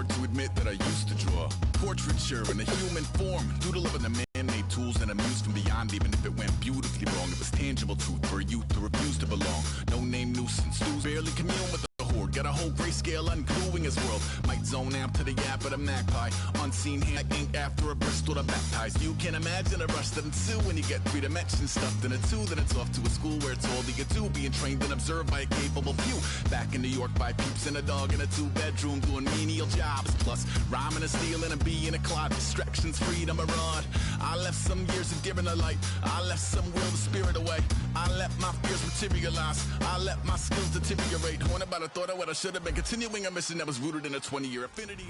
hard to admit that I used to draw portraiture in a human form, doodle of an man-made tools and amused from beyond. Even if it went beautifully wrong, it was tangible truth for a youth who refused to belong. No name nuisance, dudes barely commune with the horde. Got a whole grayscale ungluing his world. Might zone amp to the yap of a magpie. Unseen hand ink after a Bristol to baptize. You can imagine a rush that ensue when you get 3 dimensions stuffed in a 2. Then it's off to a school where it's all that you do, being trained and observed by a capable few. Back in New York by peeps and a dog in a 2-bedroom doing menial jobs. Plus rhyming and stealing and being a clod. Distractions, freedom, a rod. I left some years of giving a light. I left some will the spirit away. I let my fears materialize. I let my skills deteriorate. Horn about a thought of what I should have been. Continuing a mission that was rooted in a 20-year affinity.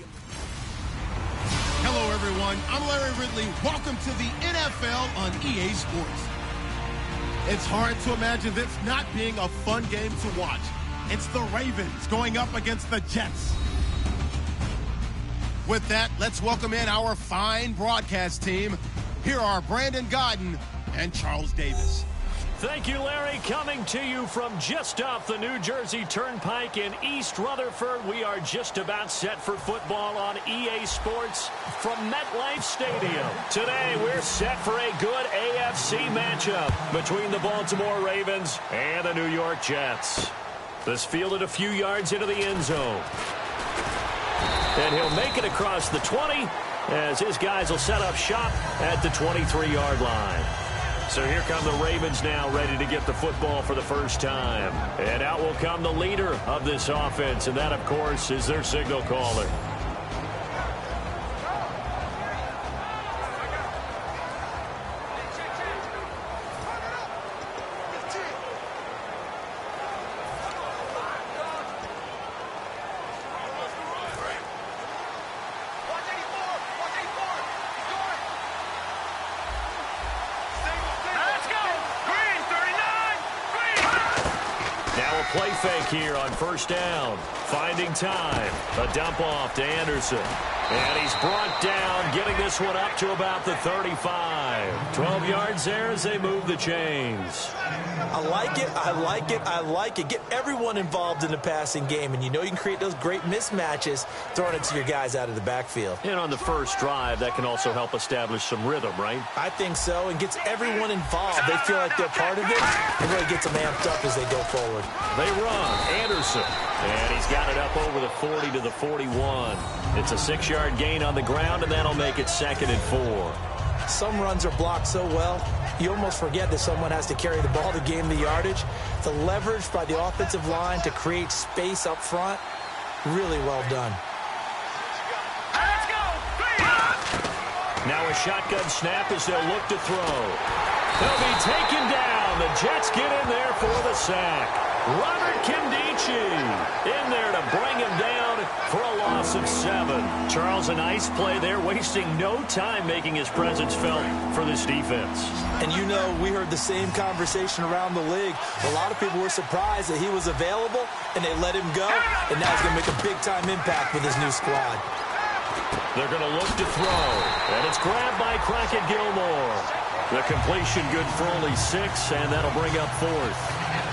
Hello, everyone. I'm Larry Ridley. Welcome to the NFL on EA Sports. It's hard to imagine this not being a fun game to watch. It's the Ravens going up against the Jets. With that, let's welcome in our fine broadcast team. Here are Brandon Godden and Charles Davis. Thank you, Larry. Coming to you from just off the New Jersey Turnpike in East Rutherford. We are just about set for football on EA Sports from MetLife Stadium. Today, we're set for a good AFC matchup between the Baltimore Ravens and the New York Jets. This fielded a few yards into the end zone. And he'll make it across the 20 as his guys will set up shop at the 23-yard line. So here come the Ravens now, ready to get the football for the first time. And out will come the leader of this offense, and that, of course, is their signal caller. Play fake here on first down. Finding time. A dump off to Anderson. And he's brought down, getting this one up to about the 35. 12 yards there as they move the chains. I like it, I like it, I like it. Get everyone involved in the passing game, and you know you can create those great mismatches throwing it to your guys out of the backfield. And on the first drive, that can also help establish some rhythm, right? I think so, and gets everyone involved. They feel like they're part of it, and really gets them amped up as they go forward. They run. Anderson. And he's got it up over the 40 to the 41. It's a 6-yard gain on the ground, and that'll make it 2nd and 4. Some runs are blocked so well, you almost forget that someone has to carry the ball to gain the yardage. The leverage by the offensive line to create space up front, really well done. Now a shotgun snap as they'll look to throw. They'll be taken down. The Jets get in there for the sack. Robert Kindici in there to bring him down for a loss of 7. Charles, a nice play there, wasting no time making his presence felt for this defense. And you know, we heard the same conversation around the league. A lot of people were surprised that he was available, and they let him go, and now he's going to make a big-time impact with his new squad. They're going to look to throw, and it's grabbed by Crockett Gilmore. The completion good for only 6, and that'll bring up 4th.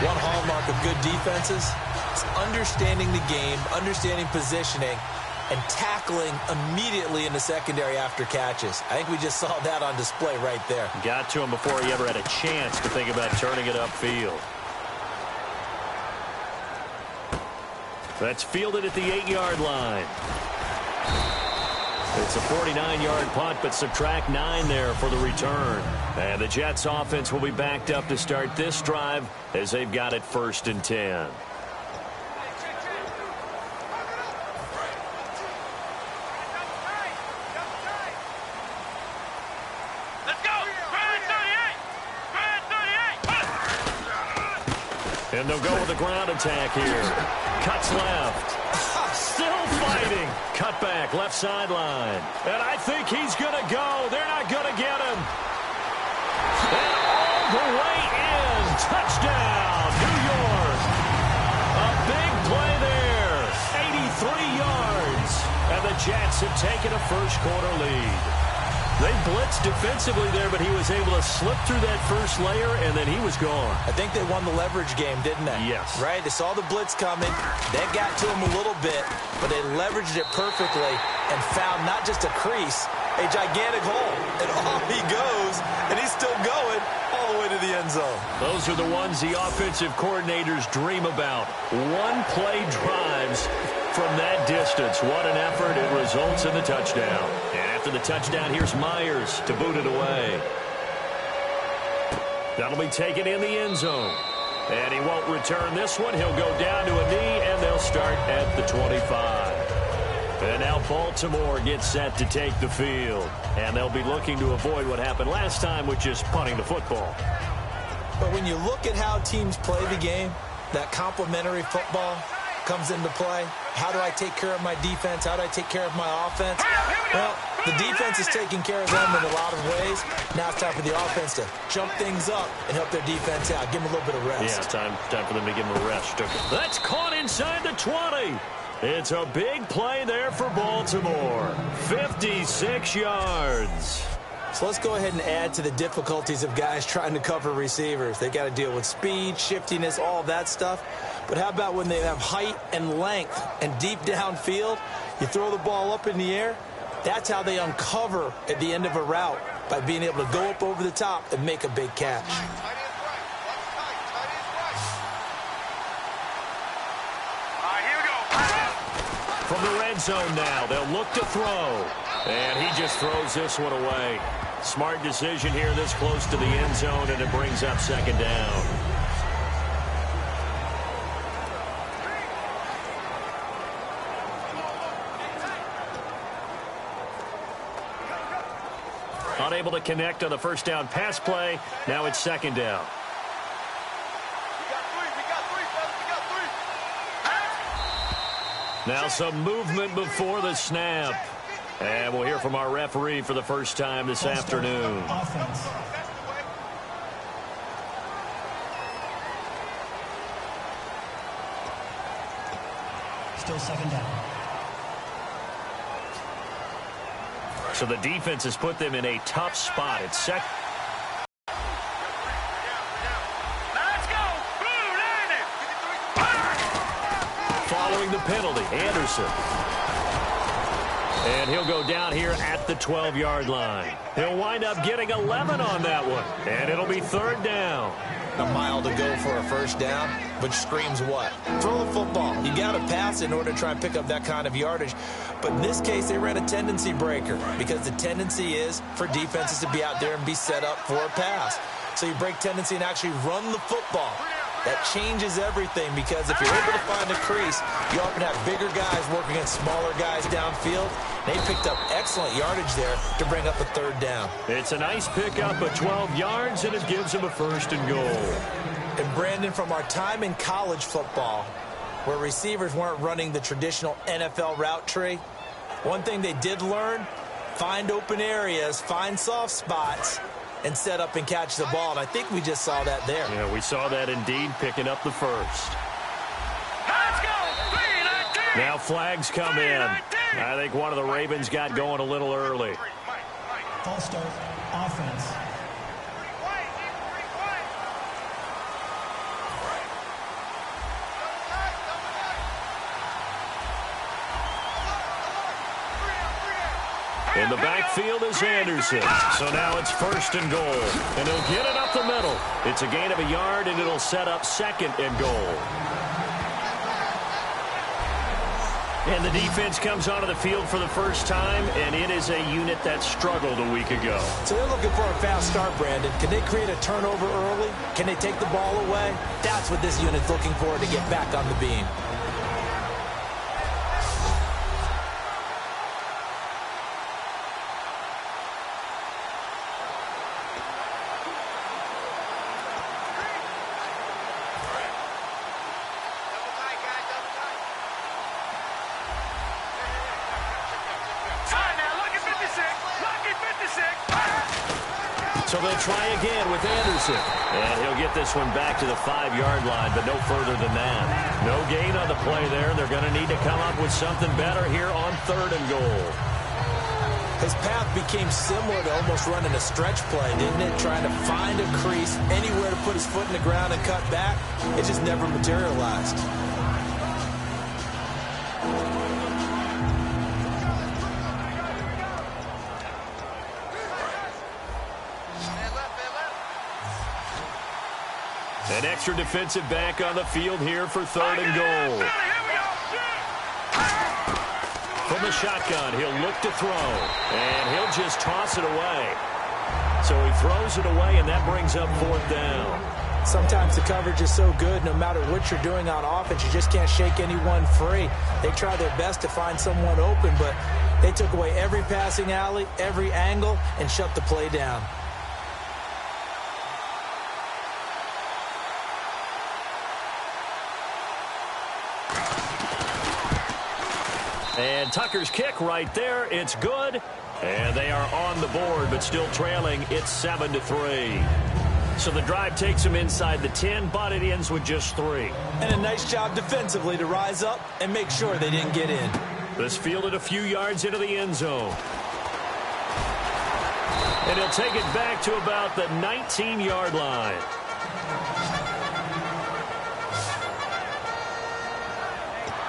One hallmark of good defenses is understanding the game, understanding positioning, and tackling immediately in the secondary after catches. I think we just saw that on display right there. Got to him before he ever had a chance to think about turning it upfield. That's fielded at the 8-yard line. It's a 49-yard punt, but subtract 9 there for the return. And the Jets offense will be backed up to start this drive as they've got it 1st and 10. Let's go! And they'll go with a ground attack here. Cuts left. Still fighting. Cut back, left sideline. And I think he's going to go. They're not going to get him. And all the way in. Touchdown, New York. A big play there. 83 yards. And the Jets have taken a first-quarter lead. They blitzed defensively there, but he was able to slip through that first layer, and then he was gone. I think they won the leverage game, didn't they? Yes. Right? They saw the blitz coming. That got to him a little bit, but they leveraged it perfectly and found not just a crease, a gigantic hole. And off he goes, and he's still going all the way to the end zone. Those are the ones the offensive coordinators dream about. One-play drives from that distance. What an effort. It results in the touchdown. And after the touchdown, here's Myers to boot it away. That'll be taken in the end zone. And he won't return this one. He'll go down to a knee, and they'll start at the 25. And now Baltimore gets set to take the field. And they'll be looking to avoid what happened last time, which is punting the football. But when you look at how teams play the game, that complementary football comes into play. How do I take care of my defense? How do I take care of my offense? Well, the defense is taking care of them in a lot of ways. Now it's time for the offense to jump things up and help their defense out. Give them a little bit of rest. Yeah, time for them to give them a rest. That's caught inside the 20. It's a big play there for Baltimore. 56 yards. So let's go ahead and add to the difficulties of guys trying to cover receivers. They got to deal with speed, shiftiness, all that stuff. But how about when they have height and length and deep downfield? You throw the ball up in the air. That's how they uncover at the end of a route, by being able to go up over the top and make a big catch. From the red zone now, they'll look to throw. And he just throws this one away. Smart decision here this close to the end zone, and it brings up second down. Unable to connect on the first down pass play. Now it's second down. Now some movement before the snap. And we'll hear from our referee for the first time this afternoon. Offense. Still second down. So the defense has put them in a tough spot. It's second. Following the penalty, Anderson. And he'll go down here at the 12-yard line. He'll wind up getting 11 on that one. And it'll be third down. A mile to go for a first down, which screams what? Throw the football. You got to pass in order to try and pick up that kind of yardage. But in this case, they ran a tendency breaker, because the tendency is for defenses to be out there and be set up for a pass. So you break tendency and actually run the football. That changes everything, because if you're able to find a crease, you often have bigger guys working against smaller guys downfield. They picked up excellent yardage there to bring up a third down. It's a nice pickup of 12 yards, and it gives them a first and goal. And Brandon, from our time in college football, where receivers weren't running the traditional NFL route tree, one thing they did learn: find open areas, find soft spots, and set up and catch the ball. And I think we just saw that there. Yeah, we saw that indeed, picking up the first. Now flags come in. I think one of the Ravens got going a little early. False start. Offense. In the backfield is Anderson. So now it's first and goal. And he'll get it up the middle. It's a gain of a yard, and it'll set up second and goal. And the defense comes onto the field for the first time, and it is a unit that struggled a week ago. So they're looking for a fast start, Brandon. Can they create a turnover early? Can they take the ball away? That's what this unit's looking for to get back on the beam. So they'll try again with Anderson. And he'll get this one back to the 5-yard line, but no further than that. No gain on the play there. They're going to need to come up with something better here on third and goal. His path became similar to almost running a stretch play, didn't it? Trying to find a crease, anywhere to put his foot in the ground and cut back. It just never materialized. An extra defensive back on the field here for 3rd and goal. From the shotgun, he'll look to throw, and he'll just toss it away. So he throws it away, and that brings up 4th down. Sometimes the coverage is so good, no matter what you're doing on offense, you just can't shake anyone free. They try their best to find someone open, but they took away every passing alley, every angle, and shut the play down. And Tucker's kick right there. It's good. And they are on the board, but still trailing. It's 7-3. So the drive takes them inside the 10, but it ends with just 3. And a nice job defensively to rise up and make sure they didn't get in. This fielded a few yards into the end zone. And he'll take it back to about the 19-yard line.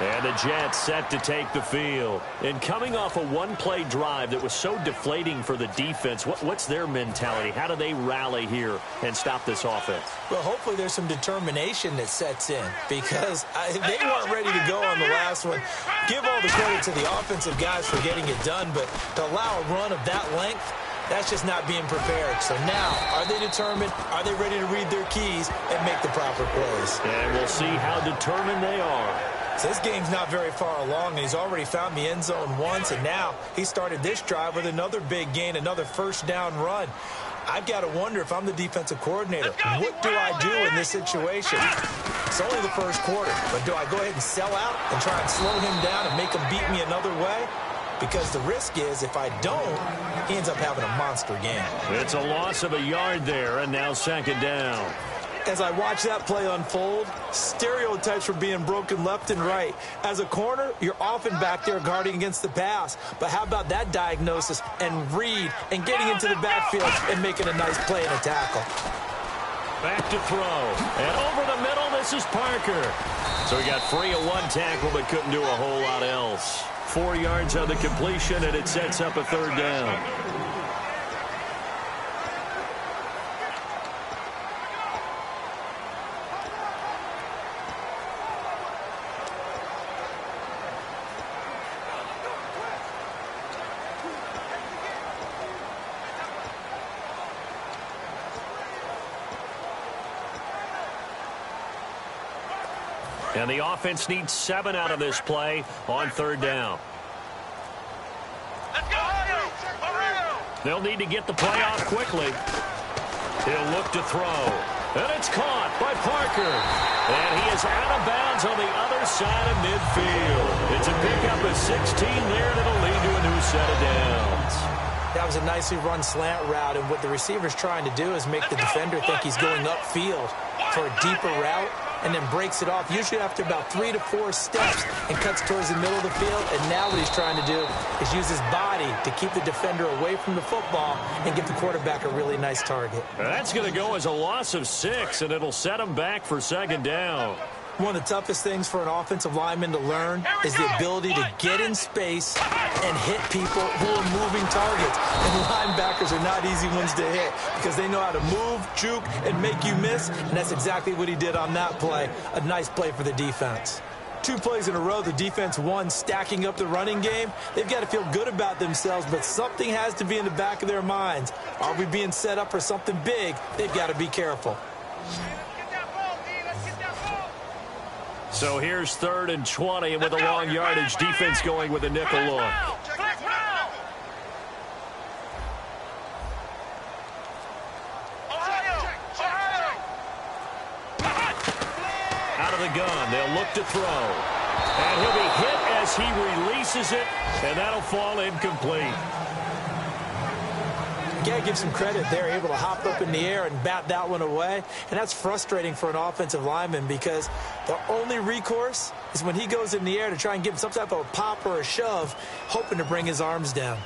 And the Jets set to take the field. And coming off a one-play drive that was so deflating for the defense, what's their mentality? How do they rally here and stop this offense? Well, hopefully there's some determination that sets in, because they weren't ready to go on the last one. Give all the credit to the offensive guys for getting it done, but to allow a run of that length, that's just not being prepared. So now, are they determined? Are they ready to read their keys and make the proper plays? And we'll see how determined they are. So this game's not very far along, and he's already found the end zone once, and now he started this drive with another big gain, another 1st down run. I've got to wonder, if I'm the defensive coordinator, what do I do in this situation? It's only the 1st quarter, but do I go ahead and sell out and try and slow him down and make him beat me another way? Because the risk is, if I don't, he ends up having a monster game. It's a loss of a yard there, and now 2nd down. As I watch that play unfold, stereotypes were being broken left and right. As a corner, you're often back there guarding against the pass. But how about that diagnosis and read and getting into the backfield and making a nice play and a tackle? Back to throw. And over the middle, this is Parker. So he got free of one tackle but couldn't do a whole lot else. 4 yards on the completion, and it sets up a 3rd down. And the offense needs 7 out of this play on 3rd down. They'll need to get the play off quickly. He'll look to throw. And it's caught by Parker. And he is out of bounds on the other side of midfield. It's a pickup of 16 there that'll lead to a new set of downs. That was a nicely run slant route, and what the receiver's trying to do is make the defender think he's going upfield for a deeper route, and then breaks it off, usually after about 3 to 4 steps, and cuts towards the middle of the field. And now what he's trying to do is use his body to keep the defender away from the football and give the quarterback a really nice target. That's going to go as a loss of 6, and it'll set him back for 2nd down. One of the toughest things for an offensive lineman to learn is the ability to get in space and hit people who are moving targets. And linebackers are not easy ones to hit because they know how to move, juke, and make you miss. And that's exactly what he did on that play. A nice play for the defense. 2 plays in a row, the defense won, stacking up the running game. They've got to feel good about themselves, but something has to be in the back of their minds. Are we being set up for something big? They've got to be careful. So here's 3rd and 20, and with a long yardage, defense going with a nickel look. Out of the gun, they'll look to throw. And he'll be hit as he releases it, and that'll fall incomplete. Got to give some credit. They're able to hop up in the air and bat that one away. And that's frustrating for an offensive lineman because the only recourse is when he goes in the air to try and give some type of a pop or a shove, hoping to bring his arms down.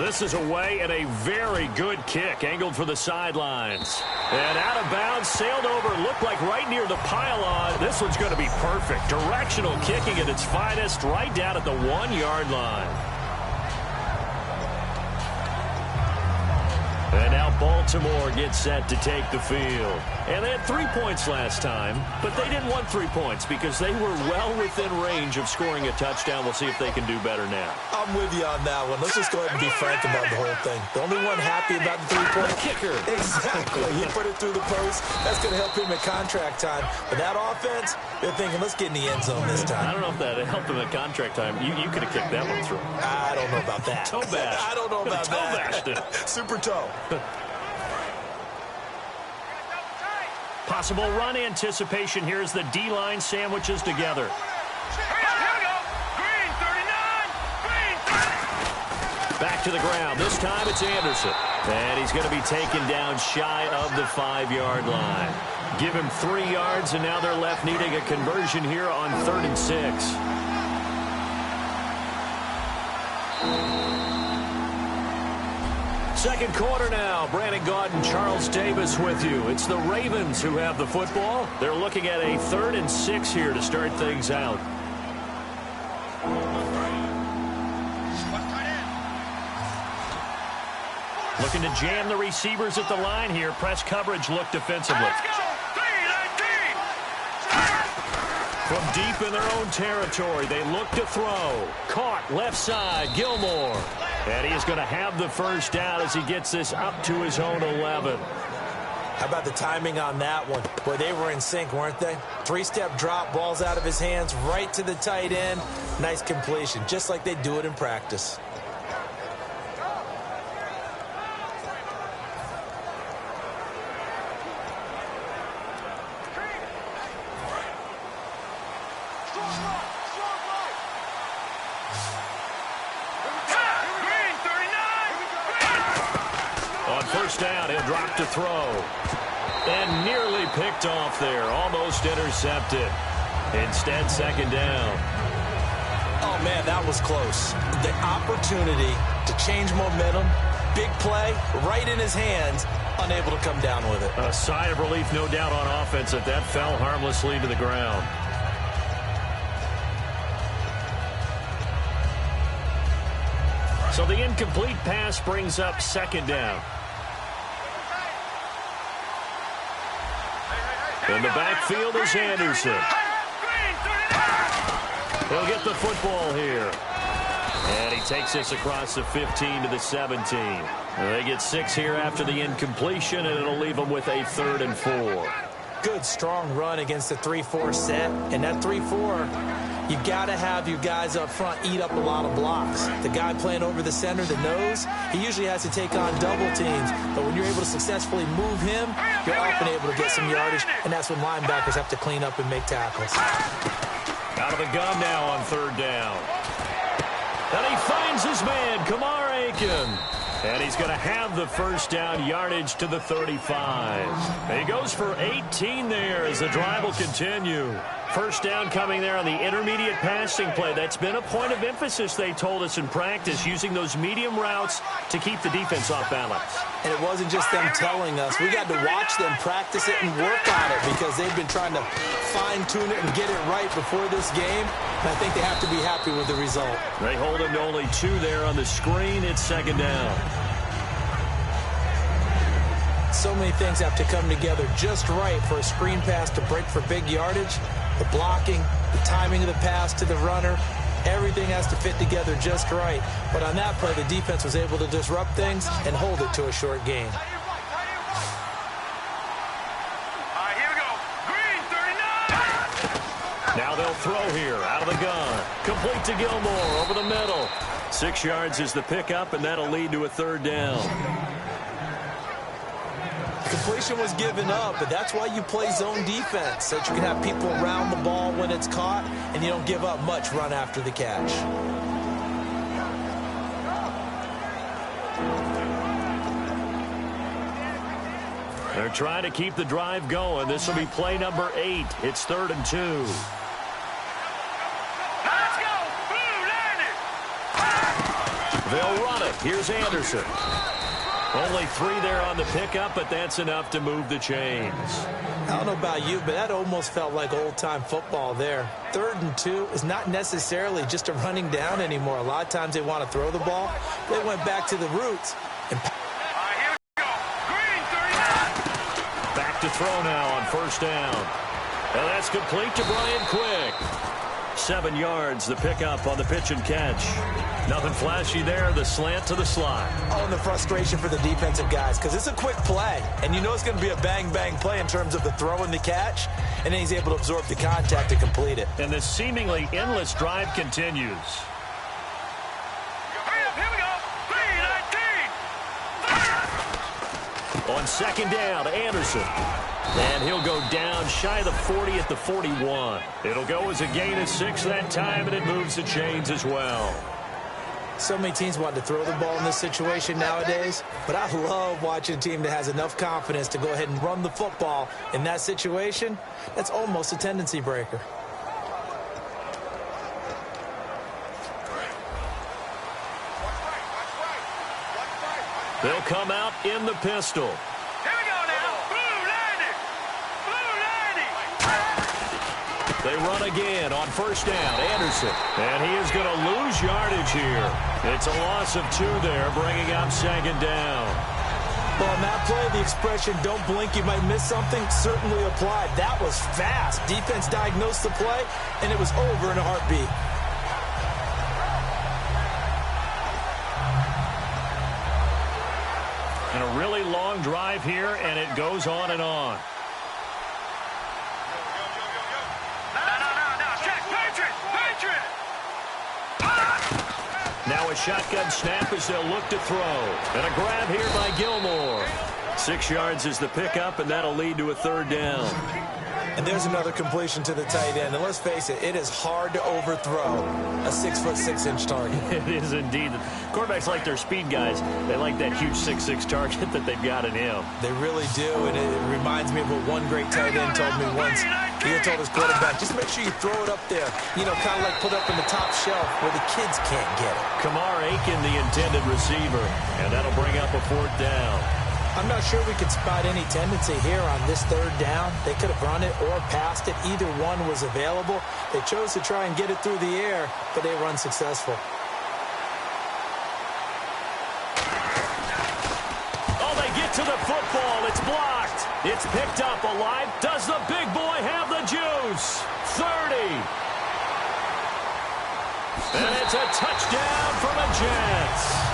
This is away and a very good kick, angled for the sidelines. And out of bounds, sailed over, looked like right near the pylon. This one's going to be perfect. Directional kicking at its finest, right down at the 1-yard line. And now Baltimore gets set to take the field. And they had 3 points last time, but they didn't want 3 points because they were well within range of scoring a touchdown. We'll see if they can do better now. I'm with you on that one. Let's just go ahead and be frank about the whole thing. The only one happy about the 3-point kicker. Exactly. He put it through the post. That's going to help him at contract time. But that offense, they're thinking, let's get in the end zone this time. I don't know if that helped him at contract time. You could have kicked that one through. I don't know about that. Toe bash. I don't know about toe that. bashed it. Super toe. Possible run anticipation here as the D-line sandwiches together. Back to the ground. This time it's Anderson. And he's going to be taken down shy of the 5-yard line. Give him 3 yards, and now they're left needing a conversion here on 3rd and 6. Second quarter now. Brandon Gaudin, Charles Davis with you. It's the Ravens who have the football. They're looking at a 3rd and 6 here to start things out. Looking to jam the receivers at the line here. Press coverage look defensively. From deep in their own territory, they look to throw. Caught left side, Gilmore. And he is going to have the first down as he gets this up to his own 11. How about the timing on that one? Boy, they were in sync, weren't they? 3-step drop, balls out of his hands, right to the tight end. Nice completion, just like they do it in practice. First down, he'll drop to throw. And nearly picked off there. Almost intercepted. Instead, second down. Oh, man, that was close. The opportunity to change momentum, big play, right in his hands, unable to come down with it. A sigh of relief, no doubt, on offense that fell harmlessly to the ground. So the incomplete pass brings up second down. In the backfield is Anderson. He'll get the football here. And he takes this across the 15 to the 17. And they get 6 here after the incompletion, and it'll leave them with a 3rd and 4. Good, strong run against the 3-4 set. And that 3-4, you've got to have your guys up front eat up a lot of blocks. The guy playing over the center, the nose, he usually has to take on double teams. But when you're able to successfully move him, you're often able to get some yardage, and that's when linebackers have to clean up and make tackles. Out of the gun now on 3rd down. And he finds his man, Kamar Aiken. And he's going to have the first down, yardage to the 35. And he goes for 18 there as the drive will continue. First down coming there on the intermediate passing play. That's been a point of emphasis, they told us in practice, using those medium routes to keep the defense off balance. And it wasn't just them telling us. We got to watch them practice it and work on it because they've been trying to fine-tune it and get it right before this game. And I think they have to be happy with the result. They hold him to only 2 there on the screen. It's second down. So many things have to come together just right for a screen pass to break for big yardage. The blocking, the timing of the pass to the runner, everything has to fit together just right. But on that play, the defense was able to disrupt things and hold it to a short gain. Now they'll throw here out of the gun. Complete to Gilmore over the middle. 6 yards is the pickup, and that'll lead to a 3rd down. Completion was given up, but that's why you play zone defense, so that you can have people around the ball when it's caught, and you don't give up much run after the catch. They're trying to keep the drive going. This will be play number 8. It's 3rd and 2. They'll run it. Here's Anderson. Only 3 there on the pickup, but that's enough to move the chains. I don't know about you, but that almost felt like old-time football there. 3rd and 2 is not necessarily just a running down anymore. A lot of times they want to throw the ball. They went back to the roots. And back to throw now on 1st down. And that's complete to Brian Quick. 7 yards, the pickup on the pitch and catch. Nothing flashy there, the slant to the slot. Oh, and the frustration for the defensive guys, because it's a quick play, and you know it's going to be a bang-bang play in terms of the throw and the catch, and then he's able to absorb the contact to complete it. And this seemingly endless drive continues. Here we go. 3-19. On 2nd down, Anderson. And he'll go down shy of the 40 at the 41. It'll go as a gain of 6 that time, and it moves the chains as well. So many teams want to throw the ball in this situation nowadays, but I love watching a team that has enough confidence to go ahead and run the football in that situation. That's almost a tendency breaker. They'll come out in the pistol. Here we go now. Blue 90. Blue 90. They run again on 1st down. Anderson. And he is going to lose yardage here. It's a loss of 2 there, bringing up 2nd down. Well, on that play, the expression, don't blink, you might miss something, certainly applied. That was fast. Defense diagnosed the play, and it was over in a heartbeat. And a really long drive here, and it goes on and on. Now a shotgun snap as they'll look to throw. And a grab here by Gilmore. 6 yards is the pickup, and that'll lead to a 3rd down. And there's another completion to the tight end. And let's face it, it is hard to overthrow a 6'6" target. It is indeed. Quarterbacks like their speed guys. They like that huge 6'6" target that they've got in him. They really do, and it reminds me of what one great tight end told me once. He had told his quarterback, just make sure you throw it up there. You know, kind of like put up in the top shelf where the kids can't get it. Kamar Aiken, the intended receiver. And that'll bring up a 4th down. I'm not sure we could spot any tendency here on this 3rd down. They could have run it or passed it. Either one was available. They chose to try and get it through the air, but they were unsuccessful. Oh, they get to the football. It's blocked. It's picked up alive. Does the big boy have the juice? 30. And it's a touchdown for the Jets.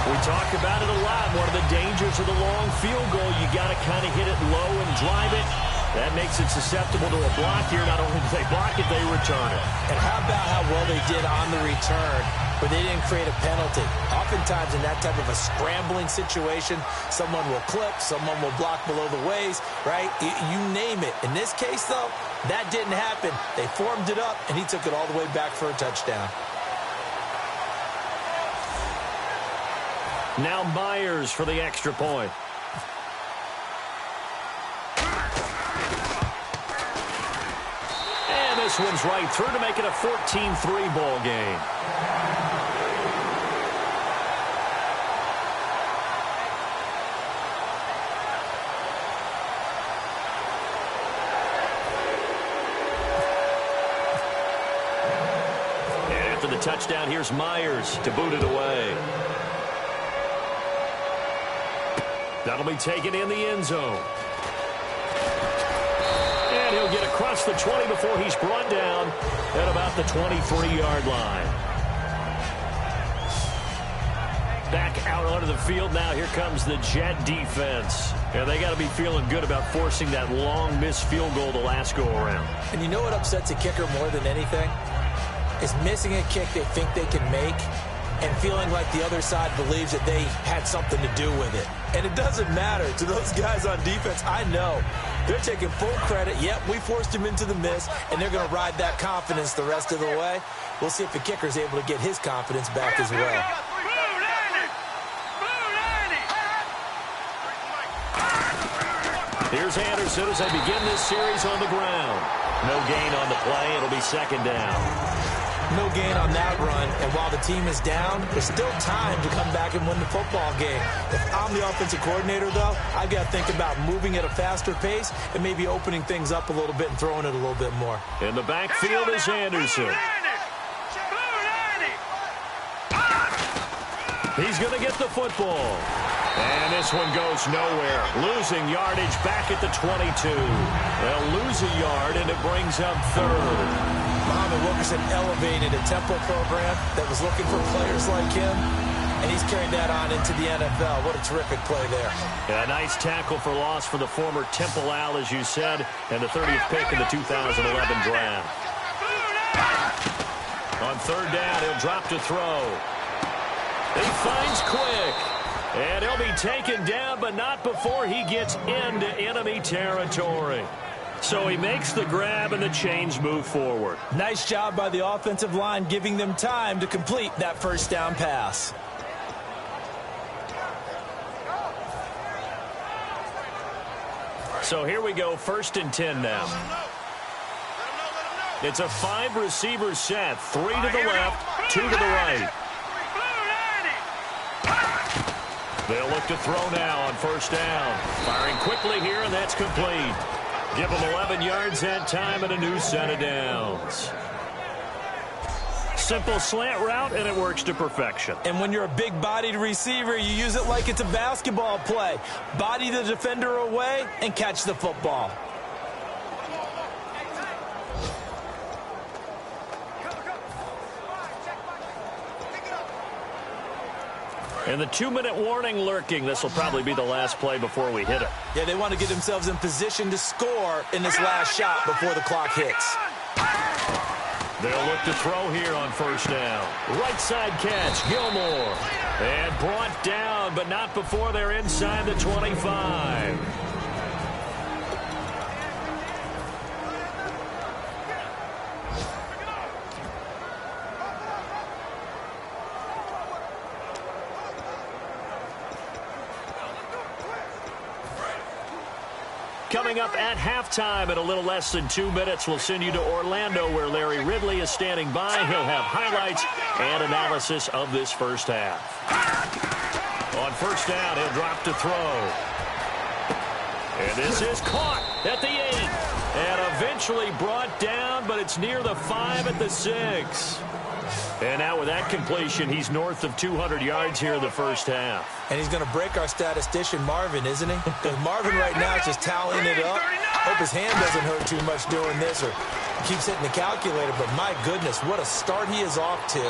We talk about it a lot. One of the dangers of the long field goal, you got to kind of hit it low and drive it. That makes it susceptible to a block here. Not only do they block it, they return it. And how about how well they did on the return, but they didn't create a penalty. Oftentimes in that type of a scrambling situation, someone will clip, someone will block below the waist, right? You name it. In this case, though, that didn't happen. They formed it up, and he took it all the way back for a touchdown. Now Myers for the extra point. And this one's right through to make it a 14-3 ball game. And after the touchdown, here's Myers to boot it away. That'll be taken in the end zone. And he'll get across the 20 before he's brought down at about the 23-yard line. Back out onto the field now. Here comes the Jet defense. And they got to be feeling good about forcing that long missed field goal the last go-around. And you know what upsets a kicker more than anything? Is missing a kick they think they can make and feeling like the other side believes that they had something to do with it. And it doesn't matter to those guys on defense. I know. They're taking full credit. Yep, we forced him into the miss, and they're going to ride that confidence the rest of the way. We'll see if the kicker's able to get his confidence back as well. Here's Anderson as they begin this series on the ground. No gain on the play. It'll be 2nd down. No gain on that run, and while the team is down, there's still time to come back and win the football game. If I'm the offensive coordinator, though, I've got to think about moving at a faster pace and maybe opening things up a little bit and throwing it a little bit more. In the backfield is Anderson. He's going to get the football. And this one goes nowhere. Losing yardage back at the 22. They'll lose a yard, and it brings up third. Muhammad Wilkerson elevated a Temple program that was looking for players like him, and he's carried that on into the NFL. What a terrific play there. Yeah, a nice tackle for loss for the former Temple Owl, as you said, and the 30th pick in the 2011 draft. On third down, he'll drop to throw. He finds Quick. And he'll be taken down, but not before he gets into enemy territory. So he makes the grab, and the chains move forward. Nice job by the offensive line, giving them time to complete that first down pass. So here we go, 1st and 10 now. It's a 5-receiver set, 3 to the left, 2 to the right. They'll look to throw now on 1st down. Firing quickly here, and that's complete. Give them 11 yards that time and a new set of downs. Simple slant route, and it works to perfection. And when you're a big-bodied receiver, you use it like it's a basketball play. Body the defender away and catch the football. And the 2-minute warning lurking. This will probably be the last play before we hit it. Yeah, they want to get themselves in position to score in this last shot before the clock hits. They'll look to throw here on 1st down. Right side catch, Gilmore. And brought down, but not before they're inside the 25. Coming up at halftime in a little less than 2 minutes, we'll send you to Orlando, where Larry Ridley is standing by. He'll have highlights and analysis of this first half. On 1st down, he'll drop to throw. And this is caught at the 8. And eventually brought down, but it's near the 5 at the 6. And now with that completion, he's north of 200 yards here in the first half. And he's going to break our statistician, Marvin, isn't he? Because Marvin right now is just tallying it up. Hope his hand doesn't hurt too much doing this or keeps hitting the calculator. But my goodness, what a start he is off to.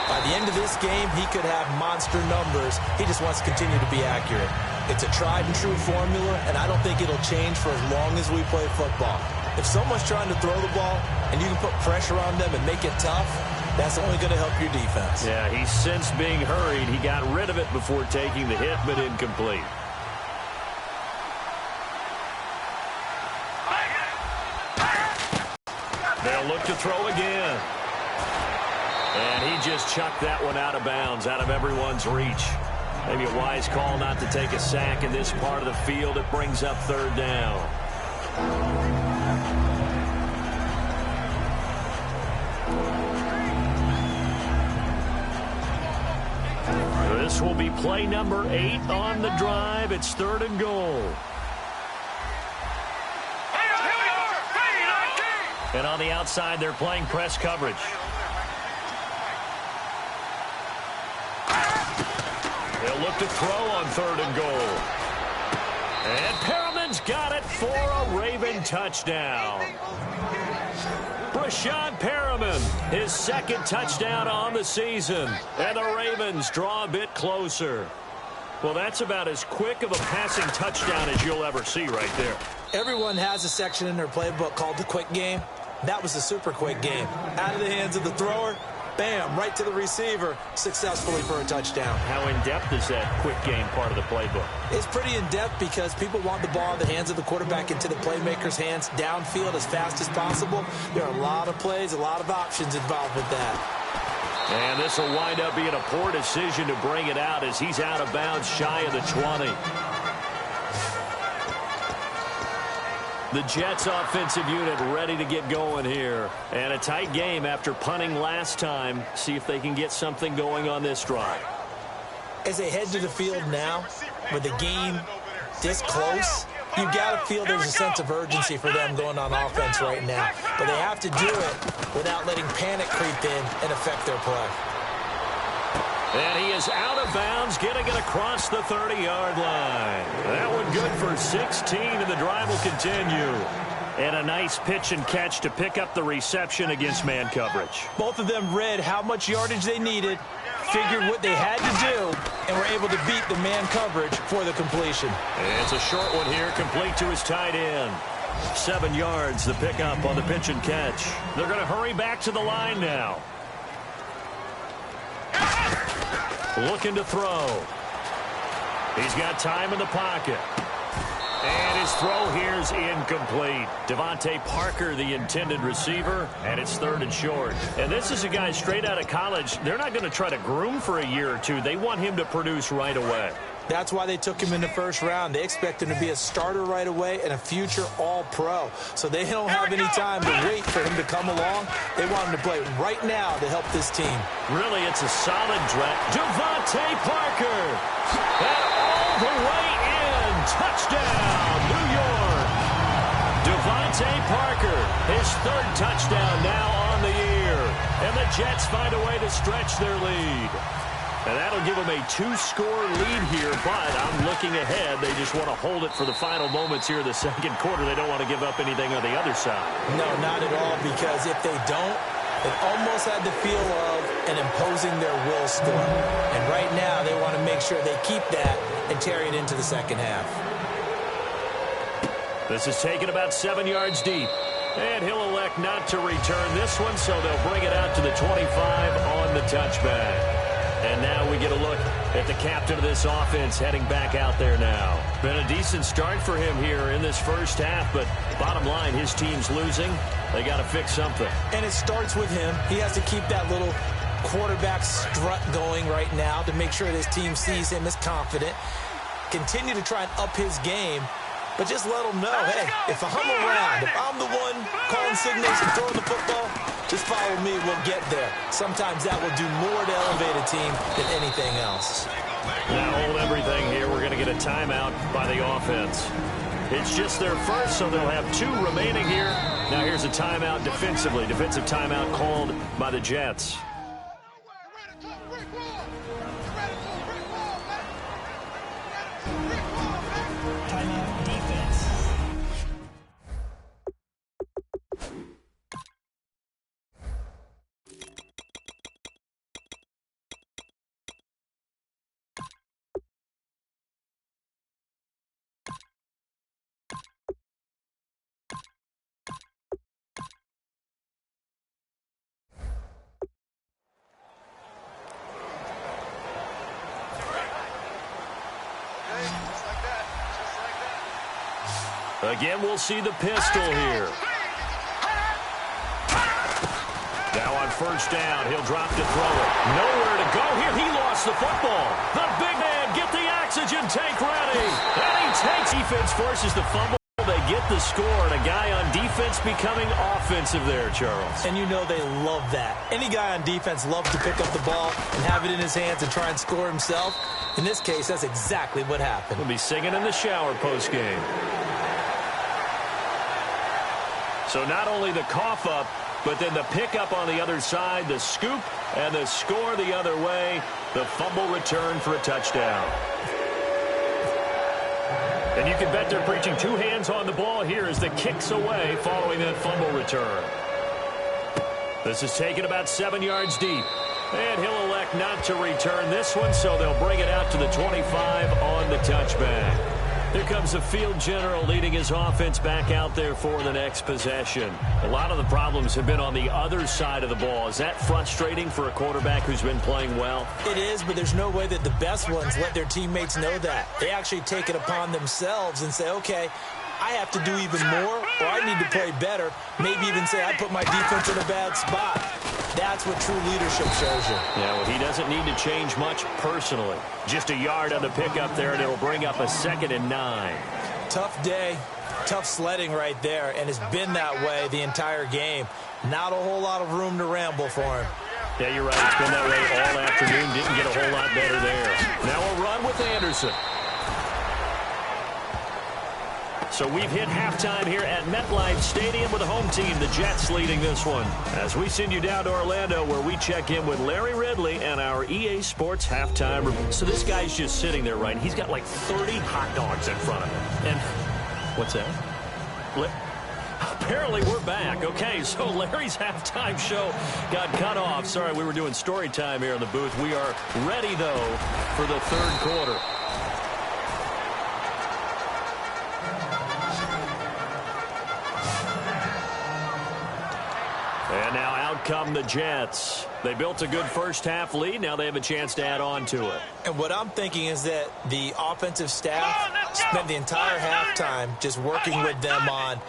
By the end of this game, he could have monster numbers. He just wants to continue to be accurate. It's a tried and true formula, and I don't think it'll change for as long as we play football. If someone's trying to throw the ball and you can put pressure on them and make it tough, that's only going to help your defense. Yeah, he's since being hurried. He got rid of it before taking the hit, but incomplete. They'll look to throw again. And he just chucked that one out of bounds, out of everyone's reach. Maybe a wise call not to take a sack in this part of the field. It brings up 3rd down. This will be play number 8 on the drive. It's 3rd and goal. And on the outside, they're playing press coverage. They'll look to throw on 3rd and goal. And Perriman's got it for a Raven touchdown. Breshad Perriman, his 2nd touchdown on the season. And the Ravens draw a bit closer. Well, that's about as quick of a passing touchdown as you'll ever see right there. Everyone has a section in their playbook called the quick game. That was a super quick game. Out of the hands of the thrower, bam, right to the receiver, successfully for a touchdown. How in-depth is that quick game part of the playbook? It's pretty in-depth because people want the ball in the hands of the quarterback into the playmaker's hands downfield as fast as possible. There are a lot of plays, a lot of options involved with that. And this will wind up being a poor decision to bring it out as he's out of bounds shy of the 20. The Jets offensive unit ready to get going here. And a tight game after punting last time. See if they can get something going on this drive. As they head to the field now, with the game this close, you've got to feel there's a sense of urgency for them going on offense right now. But they have to do it without letting panic creep in and affect their play. And he is out of bounds, getting it across the 30-yard line. That one good for 16, and the drive will continue. And a nice pitch and catch to pick up the reception against man coverage. Both of them read how much yardage they needed, figured what they had to do, and were able to beat the man coverage for the completion. And it's a short one here, complete to his tight end. 7 yards, the pickup on the pitch and catch. They're going to hurry back to the line now. Looking to throw. He's got time in the pocket. And his throw here is incomplete. Devontae Parker, the intended receiver, and it's 3rd and short. And this is a guy straight out of college. They're not going to try to groom for a year or two. They want him to produce right away. That's why they took him in the first round. They expect him to be a starter right away and a future all-pro. So they don't have any time to wait for him to come along. They want him to play right now to help this team. Really, it's a solid draft. Devontae Parker. And all the way in. Touchdown, New York. Devontae Parker, his 3rd touchdown now on the year. And the Jets find a way to stretch their lead. And that'll give them a 2-score lead here, but I'm looking ahead. They just want to hold it for the final moments here in the second quarter. They don't want to give up anything on the other side. No, not at all, because if they don't, it almost had the feel of an imposing their will score. And right now, they want to make sure they keep that and carry it into the second half. This is taken about 7 yards deep. And he'll elect not to return this one, so they'll bring it out to the 25 on the touchback. And now we get a look at the captain of this offense heading back out there now. Been a decent start for him here in this first half, but bottom line, his team's losing. They got to fix something. And it starts with him. He has to keep that little quarterback strut going right now to make sure his team sees him as confident. Continue to try and up his game, but just let him know, hey, if I'm around, if I'm the one calling signals and throwing the football, just follow me, we'll get there. Sometimes that will do more to elevate a team than anything else. Now hold everything here. We're going to get a timeout by the offense. It's just their first, so they'll have 2 remaining here. Now here's a timeout defensively. Defensive timeout called by the Jets. Timeout defense. Again, we'll see the pistol here. Now on first down, he'll drop to throw it. Nowhere to go here. He lost the football. The big man, get the oxygen tank ready. And he takes. Defense forces the fumble. They get the score, and a guy on defense becoming offensive there, Charles. And you know they love that. Any guy on defense loves to pick up the ball and have it in his hands and try and score himself. In this case, that's exactly what happened. He'll be singing in the shower post-game. So not only the cough up, but then the pickup on the other side, the scoop, and the score the other way. The fumble return for a touchdown. And you can bet they're preaching 2 hands on the ball here as the kick's away following that fumble return. This is taken about 7 yards deep. And he'll elect not to return this one, so they'll bring it out to the 25 on the touchback. Here comes the field general leading his offense back out there for the next possession. A lot of the problems have been on the other side of the ball. Is that frustrating for a quarterback who's been playing well? It is, but there's no way that the best ones let their teammates know that. They actually take it upon themselves and say, okay, I have to do even more, or I need to play better. Maybe even say I put my defense in a bad spot. That's what true leadership shows you. Yeah, well, he doesn't need to change much personally. Just a yard on the pickup there, and it'll bring up a 2nd and 9. Tough day. Tough sledding right there, and it's been that way the entire game. Not a whole lot of room to ramble for him. Yeah, you're right. It's been that way all afternoon. Didn't get a whole lot better there. Now a run with Anderson. So we've hit halftime here at MetLife Stadium with the home team, the Jets, leading this one. As we send you down to Orlando, where we check in with Larry Ridley and our EA Sports halftime. So this guy's just sitting there, right? He's got like 30 hot dogs in front of him. And what's that? Apparently we're back. Okay, so Larry's halftime show got cut off. Sorry, we were doing story time here in the booth. We are ready, though, for the third quarter. And now out come the Jets. They built a good first-half lead. Now they have a chance to add on to it. And what I'm thinking is that the offensive staff spent the entire halftime just working with them on,